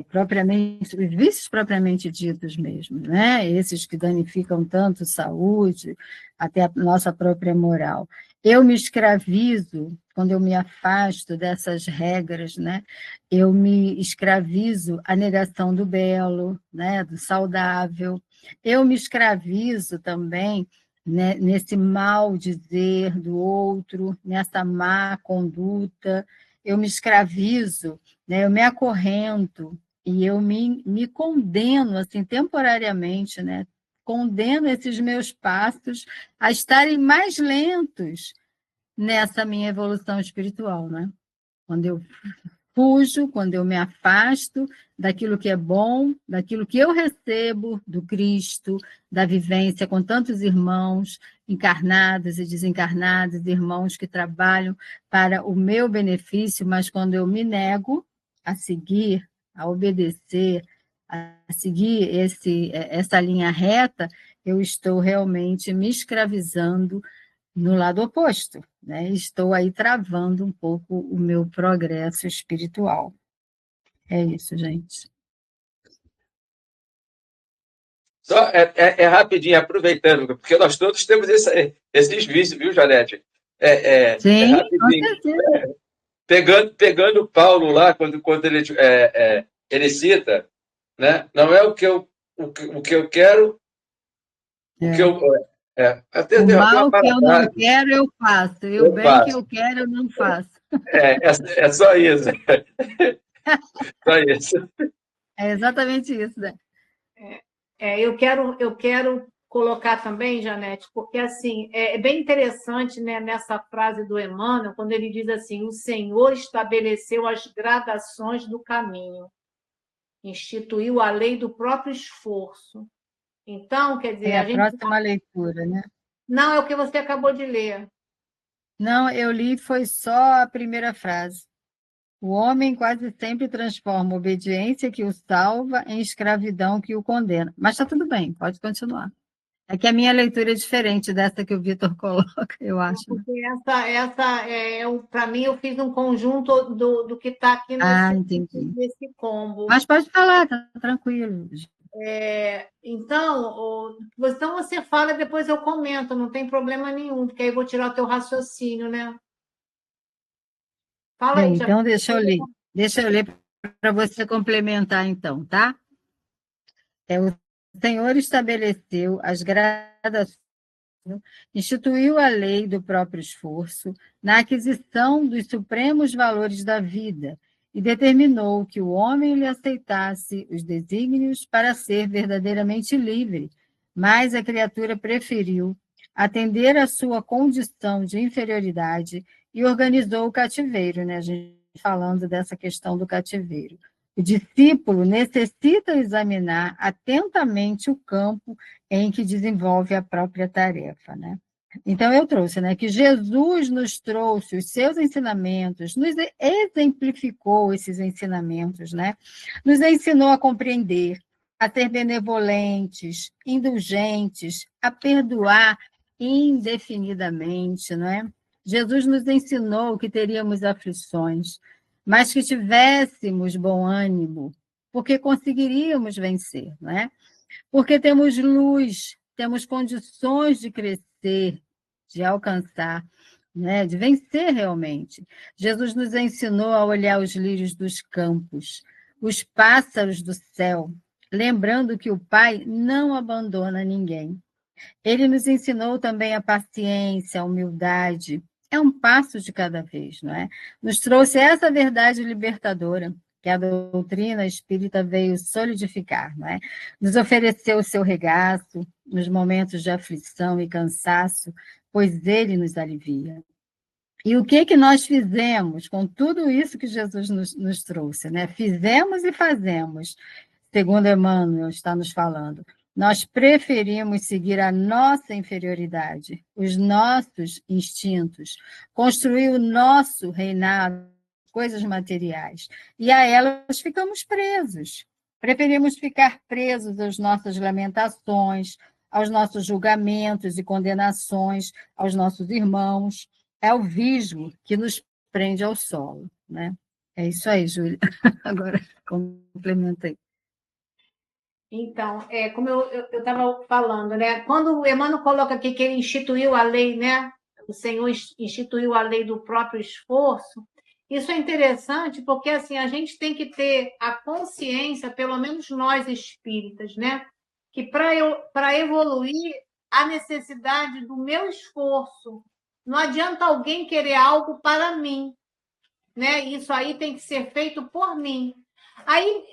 propriamente, os vícios propriamente ditos mesmo, né? Esses que danificam tanto saúde, até a nossa própria moral. Eu me escravizo quando eu me afasto dessas regras, né? Eu me escravizo à negação do belo, né? Do saudável. Eu me escravizo também, né, nesse mal dizer do outro, nessa má conduta, eu me escravizo, né, eu me acorrento e eu me condeno assim temporariamente, né? Condeno esses meus passos a estarem mais lentos nessa minha evolução espiritual, né? Quando eu fujo, quando eu me afasto daquilo que é bom, daquilo que eu recebo do Cristo, da vivência com tantos irmãos encarnados e desencarnados, irmãos que trabalham para o meu benefício, mas quando eu me nego a seguir, a obedecer, a seguir essa linha reta, eu estou realmente me escravizando no lado oposto, né? Estou aí travando um pouco o meu progresso espiritual. É isso, gente. Só rapidinho, aproveitando, porque nós todos temos esses vícios, viu, Janete? É Sim, com rapidinho. certeza. Pegando o Paulo lá, quando ele cita, né? Não é o que eu quero, o que eu. Até O tem uma mal que eu não palavra, quero, eu faço. E o eu bem que faço. eu quero, eu não faço. É só isso. Só isso. É exatamente isso, né? Eu quero colocar também, Janete, porque assim é bem interessante, né, nessa frase do Emmanuel, quando ele diz assim: o Senhor estabeleceu as gradações do caminho, instituiu a lei do próprio esforço. Então, quer dizer, É a a gente. próxima leitura, né? Não, é o que você acabou de ler. Não, eu li, foi só a primeira frase. O homem quase sempre transforma a obediência que o salva em escravidão que o condena. Mas está tudo bem, pode continuar. É que a minha leitura é diferente dessa que o Vitor coloca, eu acho, né? Porque para mim, eu fiz um conjunto do que está aqui Ah, entendi. nesse combo. Mas pode falar, tá tranquilo. Então você fala e depois eu comento, não tem problema nenhum, porque aí eu vou tirar o teu raciocínio, né? Fala Bem, aí, já. então deixa eu ler para você complementar, então, tá? O Senhor estabeleceu as gradações, instituiu a lei do próprio esforço na aquisição dos supremos valores da vida e determinou que o homem lhe aceitasse os desígnios para ser verdadeiramente livre, mas a criatura preferiu atender à sua condição de inferioridade e organizou o cativeiro, né? A gente falando dessa questão do cativeiro. O discípulo necessita examinar atentamente o campo em que desenvolve a própria tarefa, né? Então, eu trouxe, né, que Jesus nos trouxe os seus ensinamentos, nos exemplificou esses ensinamentos, né? Nos ensinou a compreender, a ser benevolentes, indulgentes, a perdoar indefinidamente, não é? Jesus nos ensinou que teríamos aflições, mas que tivéssemos bom ânimo, porque conseguiríamos vencer, não é? Porque temos luz, temos condições de crescer, de alcançar, né? De vencer realmente. Jesus nos ensinou a olhar os lírios dos campos, os pássaros do céu, lembrando que o Pai não abandona ninguém. Ele nos ensinou também a paciência, a humildade. É um passo de cada vez, não é? Nos trouxe essa verdade libertadora que a doutrina espírita veio solidificar, não é? Nos ofereceu o seu regaço nos momentos de aflição e cansaço, pois ele nos alivia. E o que nós fizemos com tudo isso que Jesus nos trouxe, né? Fizemos e fazemos, segundo Emmanuel está nos falando. Nós preferimos seguir a nossa inferioridade, os nossos instintos, construir o nosso reinado, coisas materiais, e a elas ficamos presos. Preferimos ficar presos às nossas lamentações, aos nossos julgamentos e condenações, aos nossos irmãos. É o visgo que nos prende ao solo, né? É isso aí, Júlia. Agora complementei. Então, como eu estava falando, né? Quando o Emmanuel coloca aqui que ele instituiu a lei, né? O Senhor instituiu a lei do próprio esforço. Isso é interessante porque assim a gente tem que ter a consciência, pelo menos nós espíritas, né? Que para evoluir há necessidade do meu esforço. Não adianta alguém querer algo para mim, né? Isso aí tem que ser feito por mim. Aí,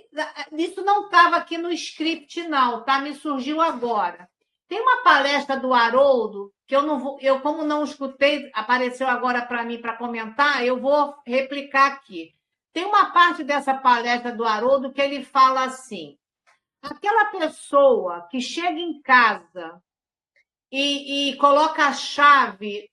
isso não estava aqui no script, não, tá? Me surgiu agora. Tem uma palestra do Haroldo, que eu como não escutei, apareceu agora para mim para comentar, eu vou replicar aqui. Tem uma parte dessa palestra do Haroldo que ele fala assim: aquela pessoa que chega em casa e coloca a chave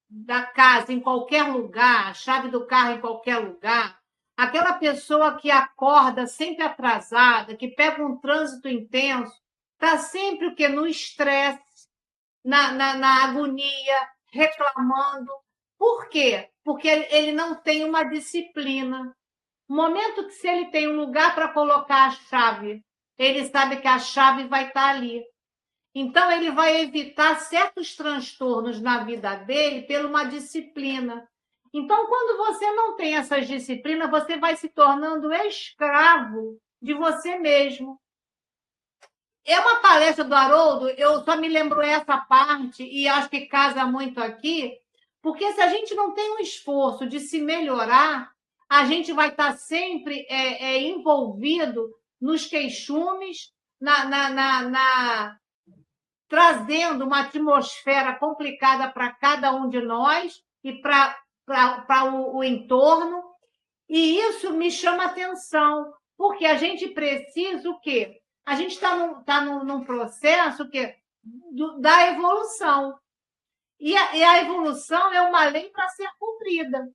da casa em qualquer lugar, a chave do carro em qualquer lugar, aquela pessoa que acorda sempre atrasada, que pega um trânsito intenso, está sempre o quê? No estresse, na agonia, reclamando. Por quê? Porque ele não tem uma disciplina. No momento que se ele tem um lugar para colocar a chave, ele sabe que a chave vai estar ali. Então, ele vai evitar certos transtornos na vida dele por uma disciplina. Então, quando você não tem essas disciplinas, você vai se tornando escravo de você mesmo. É uma palestra do Haroldo, eu só me lembro essa parte, e acho que casa muito aqui, porque se a gente não tem um esforço de se melhorar, a gente vai estar sempre envolvido nos queixumes, trazendo uma atmosfera complicada para cada um de nós e para o entorno. E isso me chama atenção, porque a gente precisa o quê? A gente está num processo da evolução. E a evolução é uma lei para ser cumprida,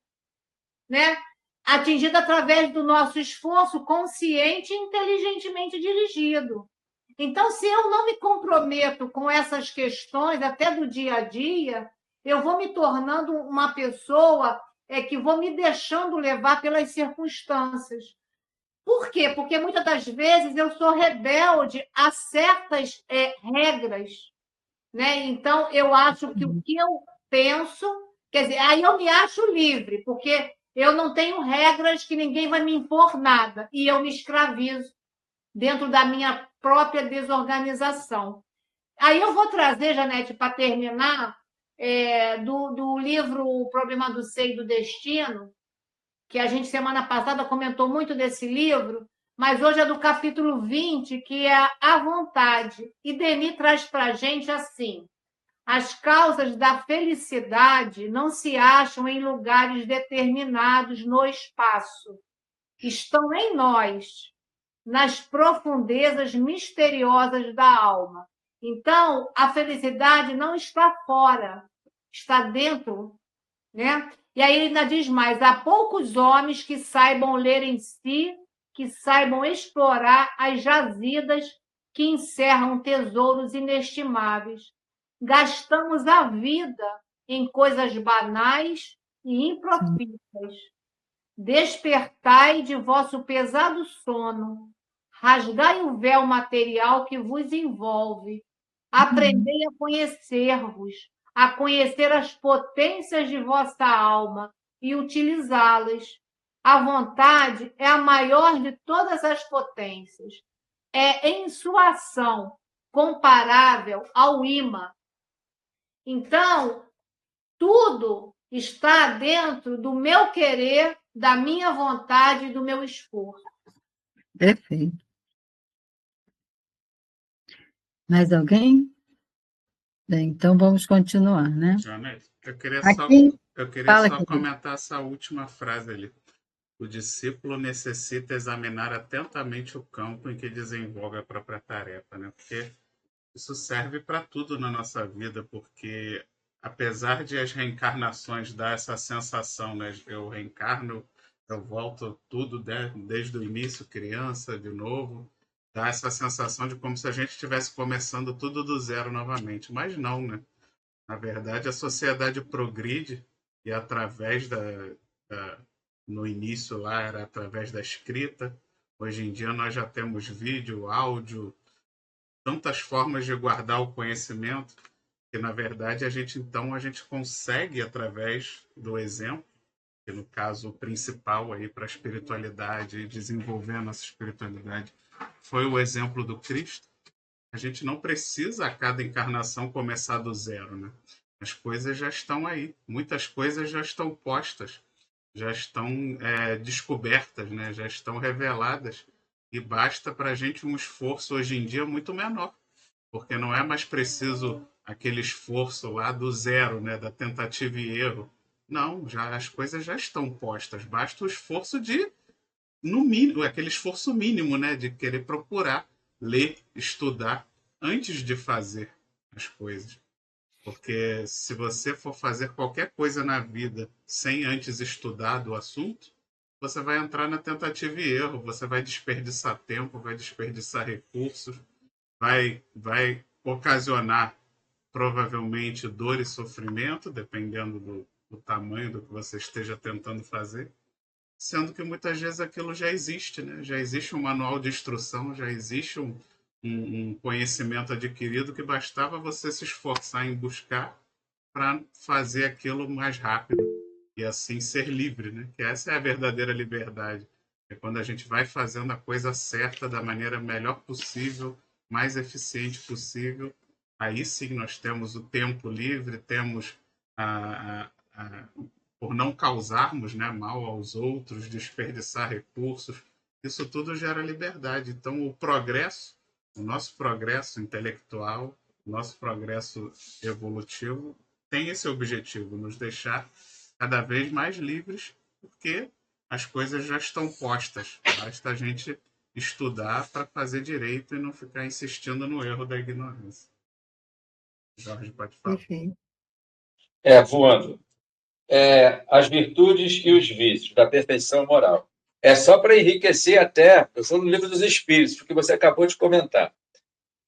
né? Atingida através do nosso esforço consciente e inteligentemente dirigido. Então, se eu não me comprometo com essas questões, até do dia a dia, eu vou me tornando uma pessoa que vou me deixando levar pelas circunstâncias. Por quê? Porque muitas das vezes eu sou rebelde a certas regras, né? Então, eu acho que o que eu penso, quer dizer, aí eu me acho livre, porque eu não tenho regras que ninguém vai me impor nada, e eu me escravizo dentro da minha própria desorganização. Aí eu vou trazer, Janete, para terminar, do livro O Problema do Ser e do Destino, que a gente, semana passada, comentou muito desse livro, mas hoje é do capítulo 20, que é a vontade. E Denis traz para a gente assim: as causas da felicidade não se acham em lugares determinados no espaço. Estão em nós, nas profundezas misteriosas da alma. Então, a felicidade não está fora, está dentro, né? E aí ele ainda diz mais: há poucos homens que saibam ler em si, que saibam explorar as jazidas que encerram tesouros inestimáveis. Gastamos a vida em coisas banais e improfícuas. Despertai de vosso pesado sono, rasgai o véu material que vos envolve, aprendei a conhecer-vos, a conhecer as potências de vossa alma e utilizá-las. A vontade é a maior de todas as potências. É em sua ação comparável ao imã. Então, tudo está dentro do meu querer, da minha vontade e do meu esforço. Perfeito. Mais alguém? Bem, então vamos continuar, né? Janete, eu queria Aqui, fala, só querido. comentar essa última frase ali. O discípulo necessita examinar atentamente o campo em que desenvolve a própria tarefa, né? Porque isso serve para tudo na nossa vida, porque apesar de as reencarnações dar essa sensação, né? Eu reencarno, eu volto tudo desde o início, criança, de novo, dá essa sensação de como se a gente estivesse começando tudo do zero novamente. Mas não, né? Na verdade, a sociedade progride e através da no início lá era através da escrita. Hoje em dia nós já temos vídeo, áudio, tantas formas de guardar o conhecimento que na verdade a gente consegue através do exemplo, que no caso o principal aí para a espiritualidade e desenvolver a nossa espiritualidade foi o exemplo do Cristo. A gente não precisa a cada encarnação começar do zero, né? As coisas já estão aí, muitas coisas já estão postas, já estão descobertas, né? Já estão reveladas e basta para a gente um esforço hoje em dia muito menor, porque não é mais preciso aquele esforço lá do zero, né? Da tentativa e erro. Não, já as coisas já estão postas, basta o esforço de, no mínimo, aquele esforço mínimo, né? De querer procurar, ler, estudar antes de fazer as coisas. Porque se você for fazer qualquer coisa na vida sem antes estudar do assunto, você vai entrar na tentativa e erro, você vai desperdiçar tempo, vai desperdiçar recursos, vai ocasionar provavelmente dor e sofrimento, dependendo do tamanho do que você esteja tentando fazer, sendo que muitas vezes aquilo já existe, né? Já existe um manual de instrução, já existe um conhecimento adquirido que bastava você se esforçar em buscar para fazer aquilo mais rápido e assim ser livre, né? Que essa é a verdadeira liberdade. É quando a gente vai fazendo a coisa certa da maneira melhor possível, mais eficiente possível. Aí sim nós temos o tempo livre, temos por não causarmos, né, mal aos outros, desperdiçar recursos. Isso tudo gera liberdade. Então o nosso progresso intelectual, o nosso progresso evolutivo tem esse objetivo, nos deixar cada vez mais livres, porque as coisas já estão postas. Basta a gente estudar para fazer direito e não ficar insistindo no erro da ignorância. Jorge, pode falar. Perfeito. Voando. As virtudes e os vícios da perfeição moral. É só para enriquecer até, eu sou no livro dos Espíritos, porque você acabou de comentar.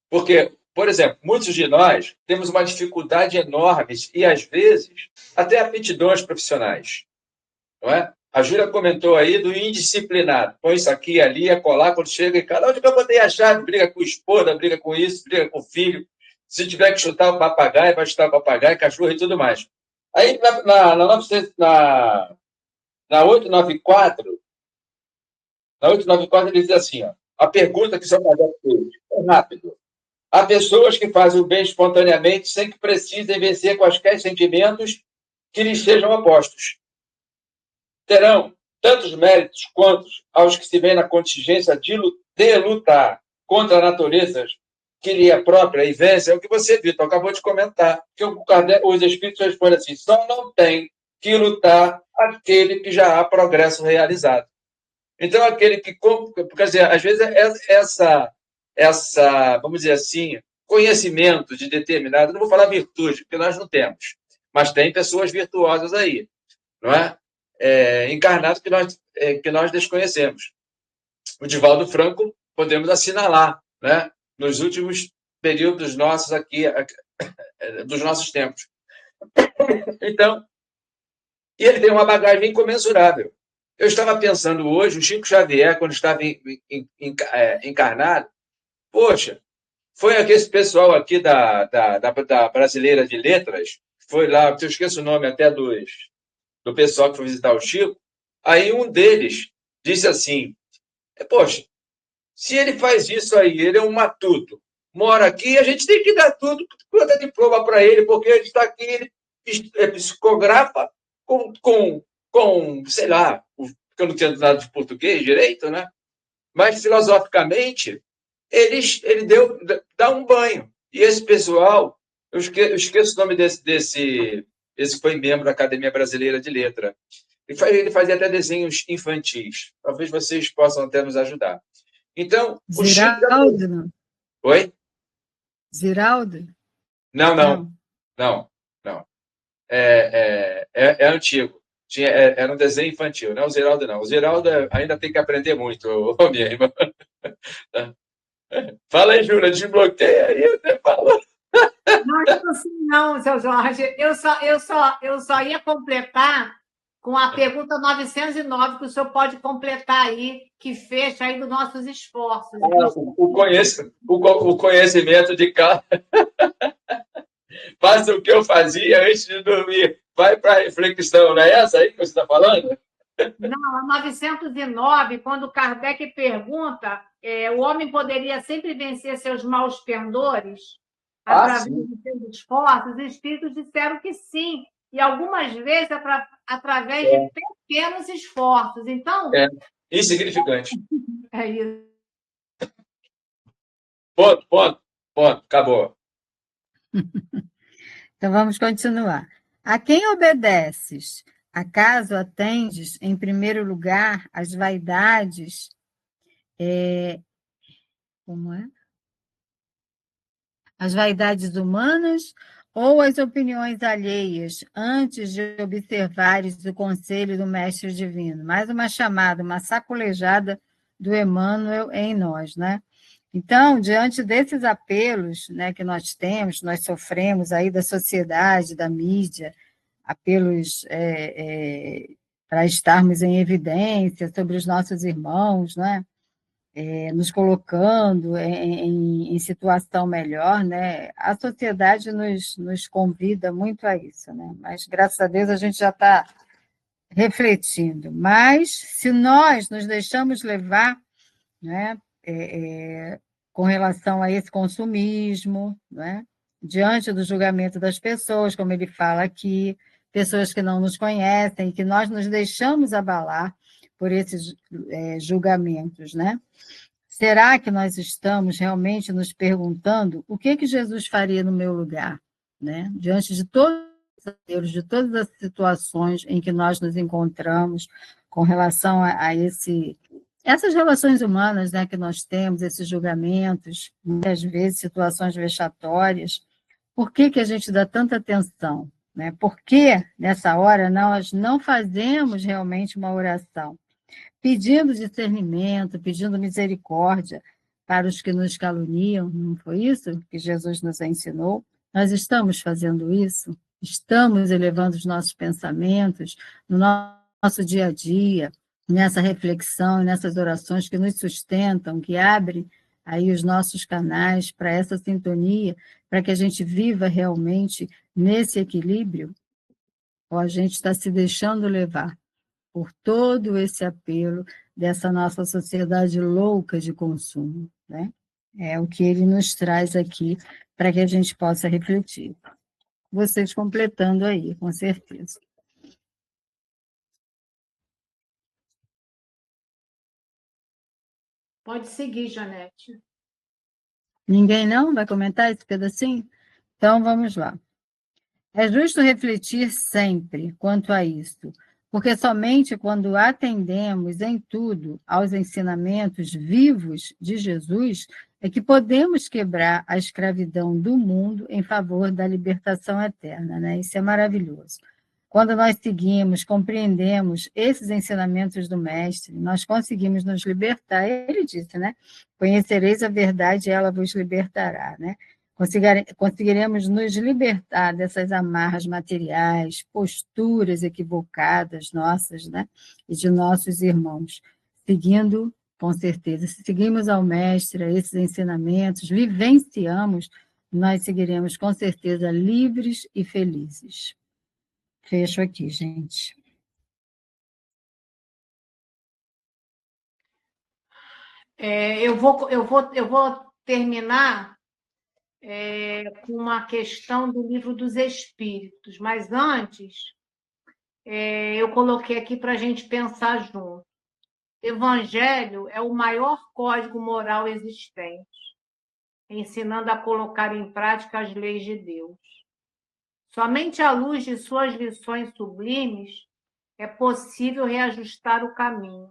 Porque, por exemplo, muitos de nós temos uma dificuldade enorme e, às vezes, até aptidões profissionais. Não é? A Júlia comentou aí do indisciplinado. Põe isso aqui e ali, acolá, quando chega em casa. Onde que eu botei a chave? Briga com a esposa, briga com isso, briga com o filho. Se tiver que chutar o papagaio, vai chutar o papagaio, cachorro e tudo mais. Aí, na 894, ele diz assim, ó, a pergunta que São Kardec fez, é rápido. Há pessoas que fazem o bem espontaneamente sem que precisem vencer quaisquer sentimentos que lhes sejam opostos. Terão tantos méritos quanto aos que se veem na contingência de lutar contra a natureza que lhe é própria e vence. É o que você, Vitor, acabou de comentar. Que os Espíritos respondem assim, só não tem que lutar aquele que já há progresso realizado. Então, aquele que... Quer dizer, às vezes, vamos dizer assim, conhecimento de determinado... Não vou falar virtude, porque nós não temos. Mas tem pessoas virtuosas aí, não é? Encarnado que nós desconhecemos. O Divaldo Franco podemos assinalar, né? Nos últimos períodos nossos aqui, dos nossos tempos. Então, e ele tem uma bagagem incomensurável. Eu estava pensando hoje, o Chico Xavier, quando estava encarnado, poxa, foi aquele pessoal aqui da Brasileira de Letras, foi lá, eu esqueço o nome até do pessoal que foi visitar o Chico, aí um deles disse assim, poxa, se ele faz isso aí, ele é um matuto, mora aqui, a gente tem que dar tudo quanto é diploma para ele, porque ele está aqui, ele psicografa com, sei lá, porque eu não tinha nada de português direito, né? Mas filosoficamente, ele dá um banho. E esse pessoal, eu esqueço o nome esse que foi membro da Academia Brasileira de Letra. Ele fazia até desenhos infantis. Talvez vocês possam até nos ajudar. Então, o Chico... Ziraldo, não? Oi? Ziraldo? Não. É antigo. Era um desenho infantil, não é o Ziraldo, não. O Ziraldo ainda tem que aprender muito, minha irmã. Fala aí, Júlia, desbloqueia aí, você falou. Não, assim, não, seu Jorge. Eu só ia completar com a pergunta 909, que o senhor pode completar aí, que fecha aí dos nossos esforços. O conhecimento de cada... Faça o que eu fazia antes de dormir. Vai para a reflexão, não é essa aí que você está falando? Não, a 909, quando Kardec pergunta, o homem poderia sempre vencer seus maus pendores através de seus esforços, os espíritos disseram que sim, e algumas vezes através de pequenos esforços. Então... insignificante. É isso. Ponto. Acabou. Então, vamos continuar. A quem obedeces? Acaso atendes, em primeiro lugar, as vaidades... Como é? As vaidades humanas ou as opiniões alheias, antes de observares o conselho do Mestre Divino? Mais uma chamada, uma sacolejada do Emmanuel em nós, né? Então, diante desses apelos, né, que nós temos, nós sofremos aí da sociedade, da mídia, apelos para estarmos em evidência sobre os nossos irmãos, né? Nos colocando em situação melhor, né? A sociedade nos convida muito a isso, né? Mas, graças a Deus, a gente já está refletindo. Mas, se nós nos deixamos levar, né, com relação a esse consumismo, né, diante do julgamento das pessoas, como ele fala aqui, pessoas que não nos conhecem, que nós nos deixamos abalar por esses julgamentos, né? Será que nós estamos realmente nos perguntando o que Jesus faria no meu lugar, né? Diante de de todas as situações em que nós nos encontramos com relação a essas relações humanas, né, que nós temos, esses julgamentos, muitas vezes situações vexatórias, por que a gente dá tanta atenção, né? Por que, nessa hora, nós não fazemos realmente uma oração, pedindo discernimento, pedindo misericórdia para os que nos caluniam? Não foi isso que Jesus nos ensinou? Nós estamos fazendo isso? Estamos elevando os nossos pensamentos no nosso dia a dia, nessa reflexão, nessas orações que nos sustentam, que abrem aí os nossos canais para essa sintonia, para que a gente viva realmente nesse equilíbrio? Ou a gente está se deixando levar por todo esse apelo dessa nossa sociedade louca de consumo, né? É o que ele nos traz aqui para que a gente possa refletir. Vocês completando aí, com certeza. Pode seguir, Janete. Ninguém não vai comentar esse pedacinho? Então, vamos lá. É justo refletir sempre quanto a isto, porque somente quando atendemos em tudo aos ensinamentos vivos de Jesus é que podemos quebrar a escravidão do mundo em favor da libertação eterna, né? Isso é maravilhoso. Quando nós seguimos, compreendemos esses ensinamentos do Mestre, nós conseguimos nos libertar. Ele disse, né? Conhecereis a verdade e ela vos libertará, né? Conseguiremos nos libertar dessas amarras materiais, posturas equivocadas nossas, né? E de nossos irmãos, seguindo, com certeza, se seguimos ao Mestre, a esses ensinamentos, vivenciamos, nós seguiremos com certeza livres e felizes. Fecho aqui, gente. Eu vou terminar com uma questão do Livro dos Espíritos, mas antes eu coloquei aqui para a gente pensar junto. Evangelho é o maior código moral existente, ensinando a colocar em prática as leis de Deus. Somente à luz de suas lições sublimes é possível reajustar o caminho,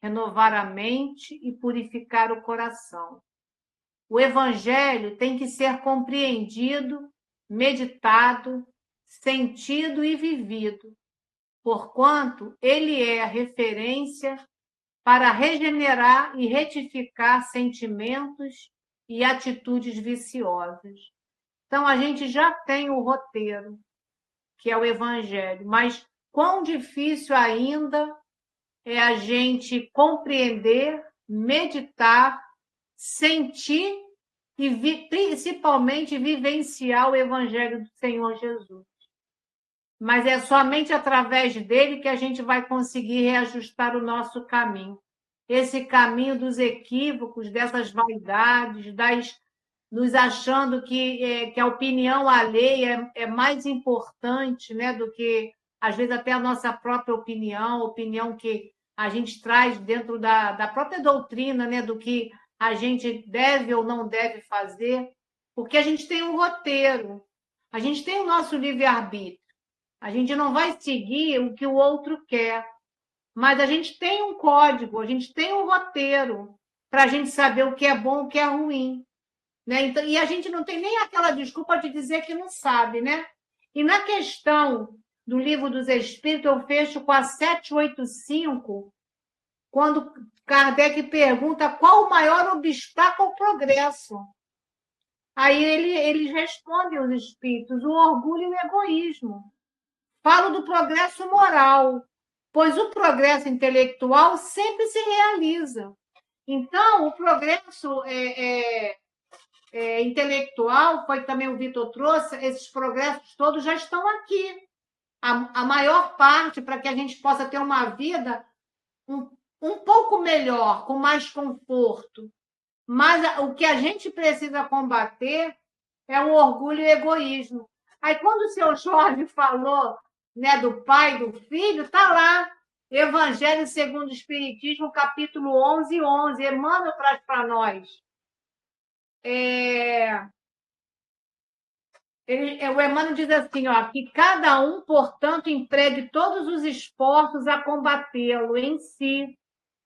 renovar a mente e purificar o coração. O Evangelho tem que ser compreendido, meditado, sentido e vivido, porquanto ele é a referência para regenerar e retificar sentimentos e atitudes viciosas. Então, a gente já tem o roteiro, que é o Evangelho, mas quão difícil ainda é a gente compreender, meditar, sentir e principalmente vivenciar o Evangelho do Senhor Jesus. Mas é somente através dele que a gente vai conseguir reajustar o nosso caminho. Esse caminho dos equívocos, dessas vaidades, nos achando que a opinião alheia é mais importante, né, do que, às vezes, até a nossa própria opinião, opinião que a gente traz dentro da própria doutrina, né, do que a gente deve ou não deve fazer, porque a gente tem um roteiro, a gente tem o nosso livre-arbítrio. A gente não vai seguir o que o outro quer, mas a gente tem um código, a gente tem um roteiro para a gente saber o que é bom, o que é ruim. Né? Então, e a gente não tem nem aquela desculpa de dizer que não sabe. Né? E na questão do Livro dos Espíritos, eu fecho com a 785, quando Kardec pergunta qual o maior obstáculo ao progresso. Aí eles respondem, os espíritos, o orgulho e o egoísmo. Falo do progresso moral, pois o progresso intelectual sempre se realiza. Então, o progresso intelectual, foi que também o Vitor trouxe, esses progressos todos já estão aqui. A maior parte, para que a gente possa ter uma vida um pouco melhor, com mais conforto. Mas o que a gente precisa combater é o orgulho e o egoísmo. Aí, quando o seu Jorge falou, né, do pai e do filho, está lá, Evangelho segundo o Espiritismo, capítulo 11:11. Emmanuel traz para nós. O Emmanuel diz assim, ó, que cada um, portanto, empregue todos os esforços a combatê-lo em si,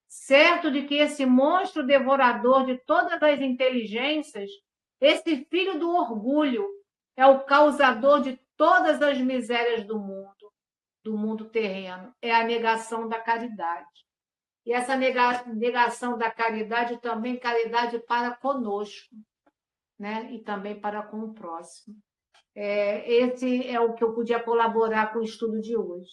certo de que esse monstro devorador de todas as inteligências, esse filho do orgulho, é o causador de todas as misérias do mundo terreno, é a negação da caridade. E essa negação da caridade também caridade para conosco, né? E também para com o próximo. Esse é o que eu podia colaborar com o estudo de hoje.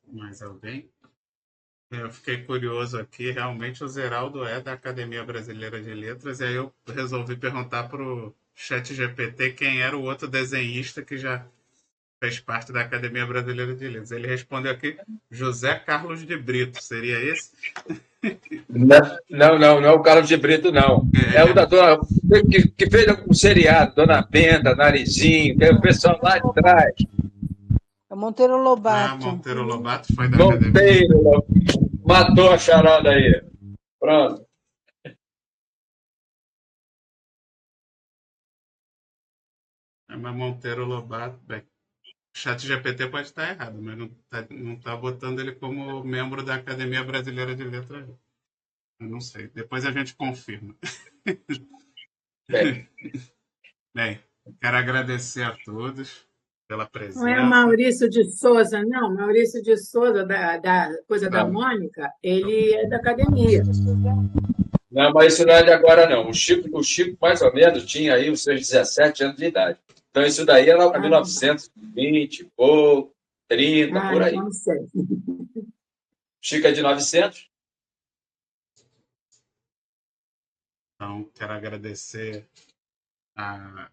Mais alguém? Eu fiquei curioso aqui, realmente o Zeraldo é da Academia Brasileira de Letras, e aí eu resolvi perguntar para o ChatGPT quem era o outro desenhista que já fez parte da Academia Brasileira de Letras. Ele respondeu aqui, José Carlos de Brito, seria esse? Não é o Carlos de Brito, não. É o da dona que fez um seriado, Dona Benta, Narizinho, que é o pessoal lá de trás. É Monteiro Lobato. Monteiro Lobato foi da Academia. Monteiro, matou a charada aí. Pronto. Mas Monteiro Lobato, bem, o ChatGPT pode estar errado, mas não tá botando ele como membro da Academia Brasileira de Letras. Eu não sei. Depois a gente confirma. Bem, quero agradecer a todos. pela Não é presença. Maurício de Souza, não. Maurício de Souza, da coisa da Não. Mônica, ele é da academia. Não, mas isso não é de agora, não. O Chico, mais ou menos, tinha aí os seus 17 anos de idade. Então, isso daí era 1920, pouco, 30, por aí. Então não sei. Chico é de 900? Então, quero agradecer a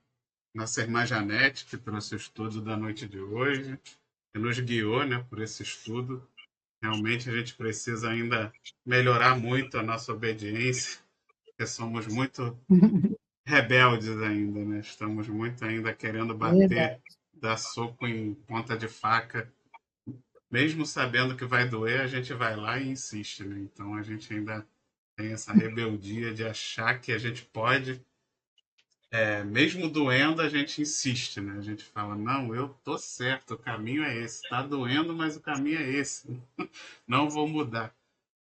nossa irmã Janete, que trouxe o estudo da noite de hoje, que nos guiou, né, por esse estudo. Realmente a gente precisa ainda melhorar muito a nossa obediência, porque somos muito rebeldes ainda, né? Estamos muito ainda querendo bater, dar soco em ponta de faca. Mesmo sabendo que vai doer, a gente vai lá e insiste, né? Então a gente ainda tem essa rebeldia de achar que a gente pode, mesmo doendo, a gente insiste, né? A gente fala, não, eu tô certo, o caminho é esse. Tá doendo, mas o caminho é esse. Não vou mudar.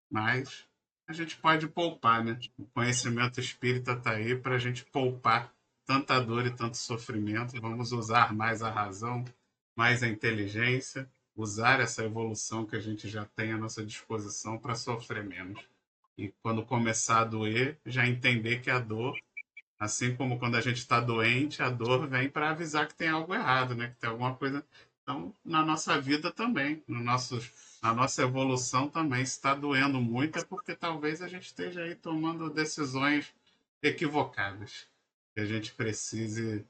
Mas a gente pode poupar, né? O conhecimento espírita está aí para a gente poupar tanta dor e tanto sofrimento. Vamos usar mais a razão, mais a inteligência, usar essa evolução que a gente já tem à nossa disposição para sofrer menos. E quando começar a doer, já entender que a dor, assim como quando a gente está doente, a dor vem para avisar que tem algo errado, né? Que tem alguma coisa. Então, na nossa vida também, na nossa evolução também, se está doendo muito é porque talvez a gente esteja aí tomando decisões equivocadas. Que a gente precise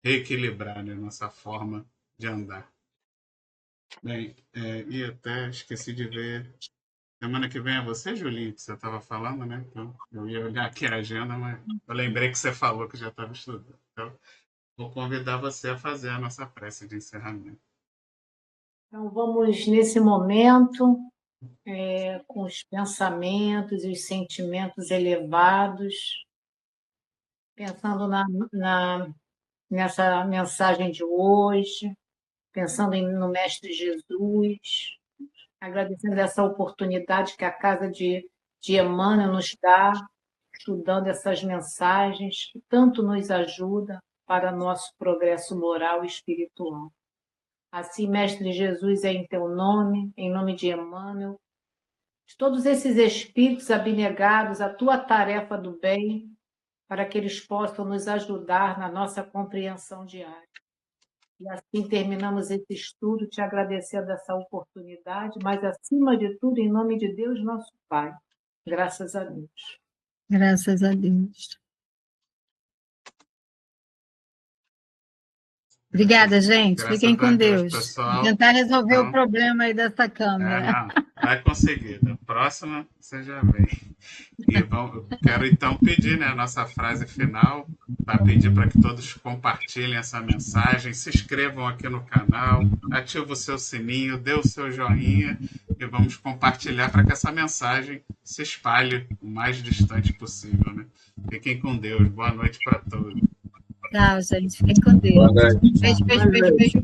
reequilibrar, né, nossa forma de andar. Bem, e até esqueci de ver. Semana que vem é você, Julinho, que você estava falando, né? Então, eu ia olhar aqui a agenda, mas eu lembrei que você falou que já estava estudando. Então, vou convidar você a fazer a nossa prece de encerramento. Então, vamos, nesse momento, com os pensamentos e os sentimentos elevados, pensando nessa mensagem de hoje, pensando no Mestre Jesus, agradecendo essa oportunidade que a Casa de Emmanuel nos dá, estudando essas mensagens que tanto nos ajudam para nosso progresso moral e espiritual. Assim, Mestre Jesus, é em teu nome, em nome de Emmanuel, de todos esses espíritos abnegados à tua tarefa do bem, para que eles possam nos ajudar na nossa compreensão diária. E assim terminamos esse estudo, te agradecendo essa oportunidade, mas, acima de tudo, em nome de Deus, nosso Pai. Graças a Deus. Graças a Deus. Obrigada, gente. Graças Fiquem com a Deus, Deus. pessoal. Vou tentar resolver Então, o problema aí dessa câmera. não, vai conseguir. Da próxima, você já vem. E eu quero então pedir, né, a nossa frase final, para pedir para que todos compartilhem essa mensagem, se inscrevam aqui no canal, ativem o seu sininho, dê o seu joinha e vamos compartilhar para que essa mensagem se espalhe o mais distante possível, né? Fiquem com Deus. Boa noite para todos. Tchau, gente. Fiquem com Deus. Boa noite. Beijo, beijo, beijo, beijo.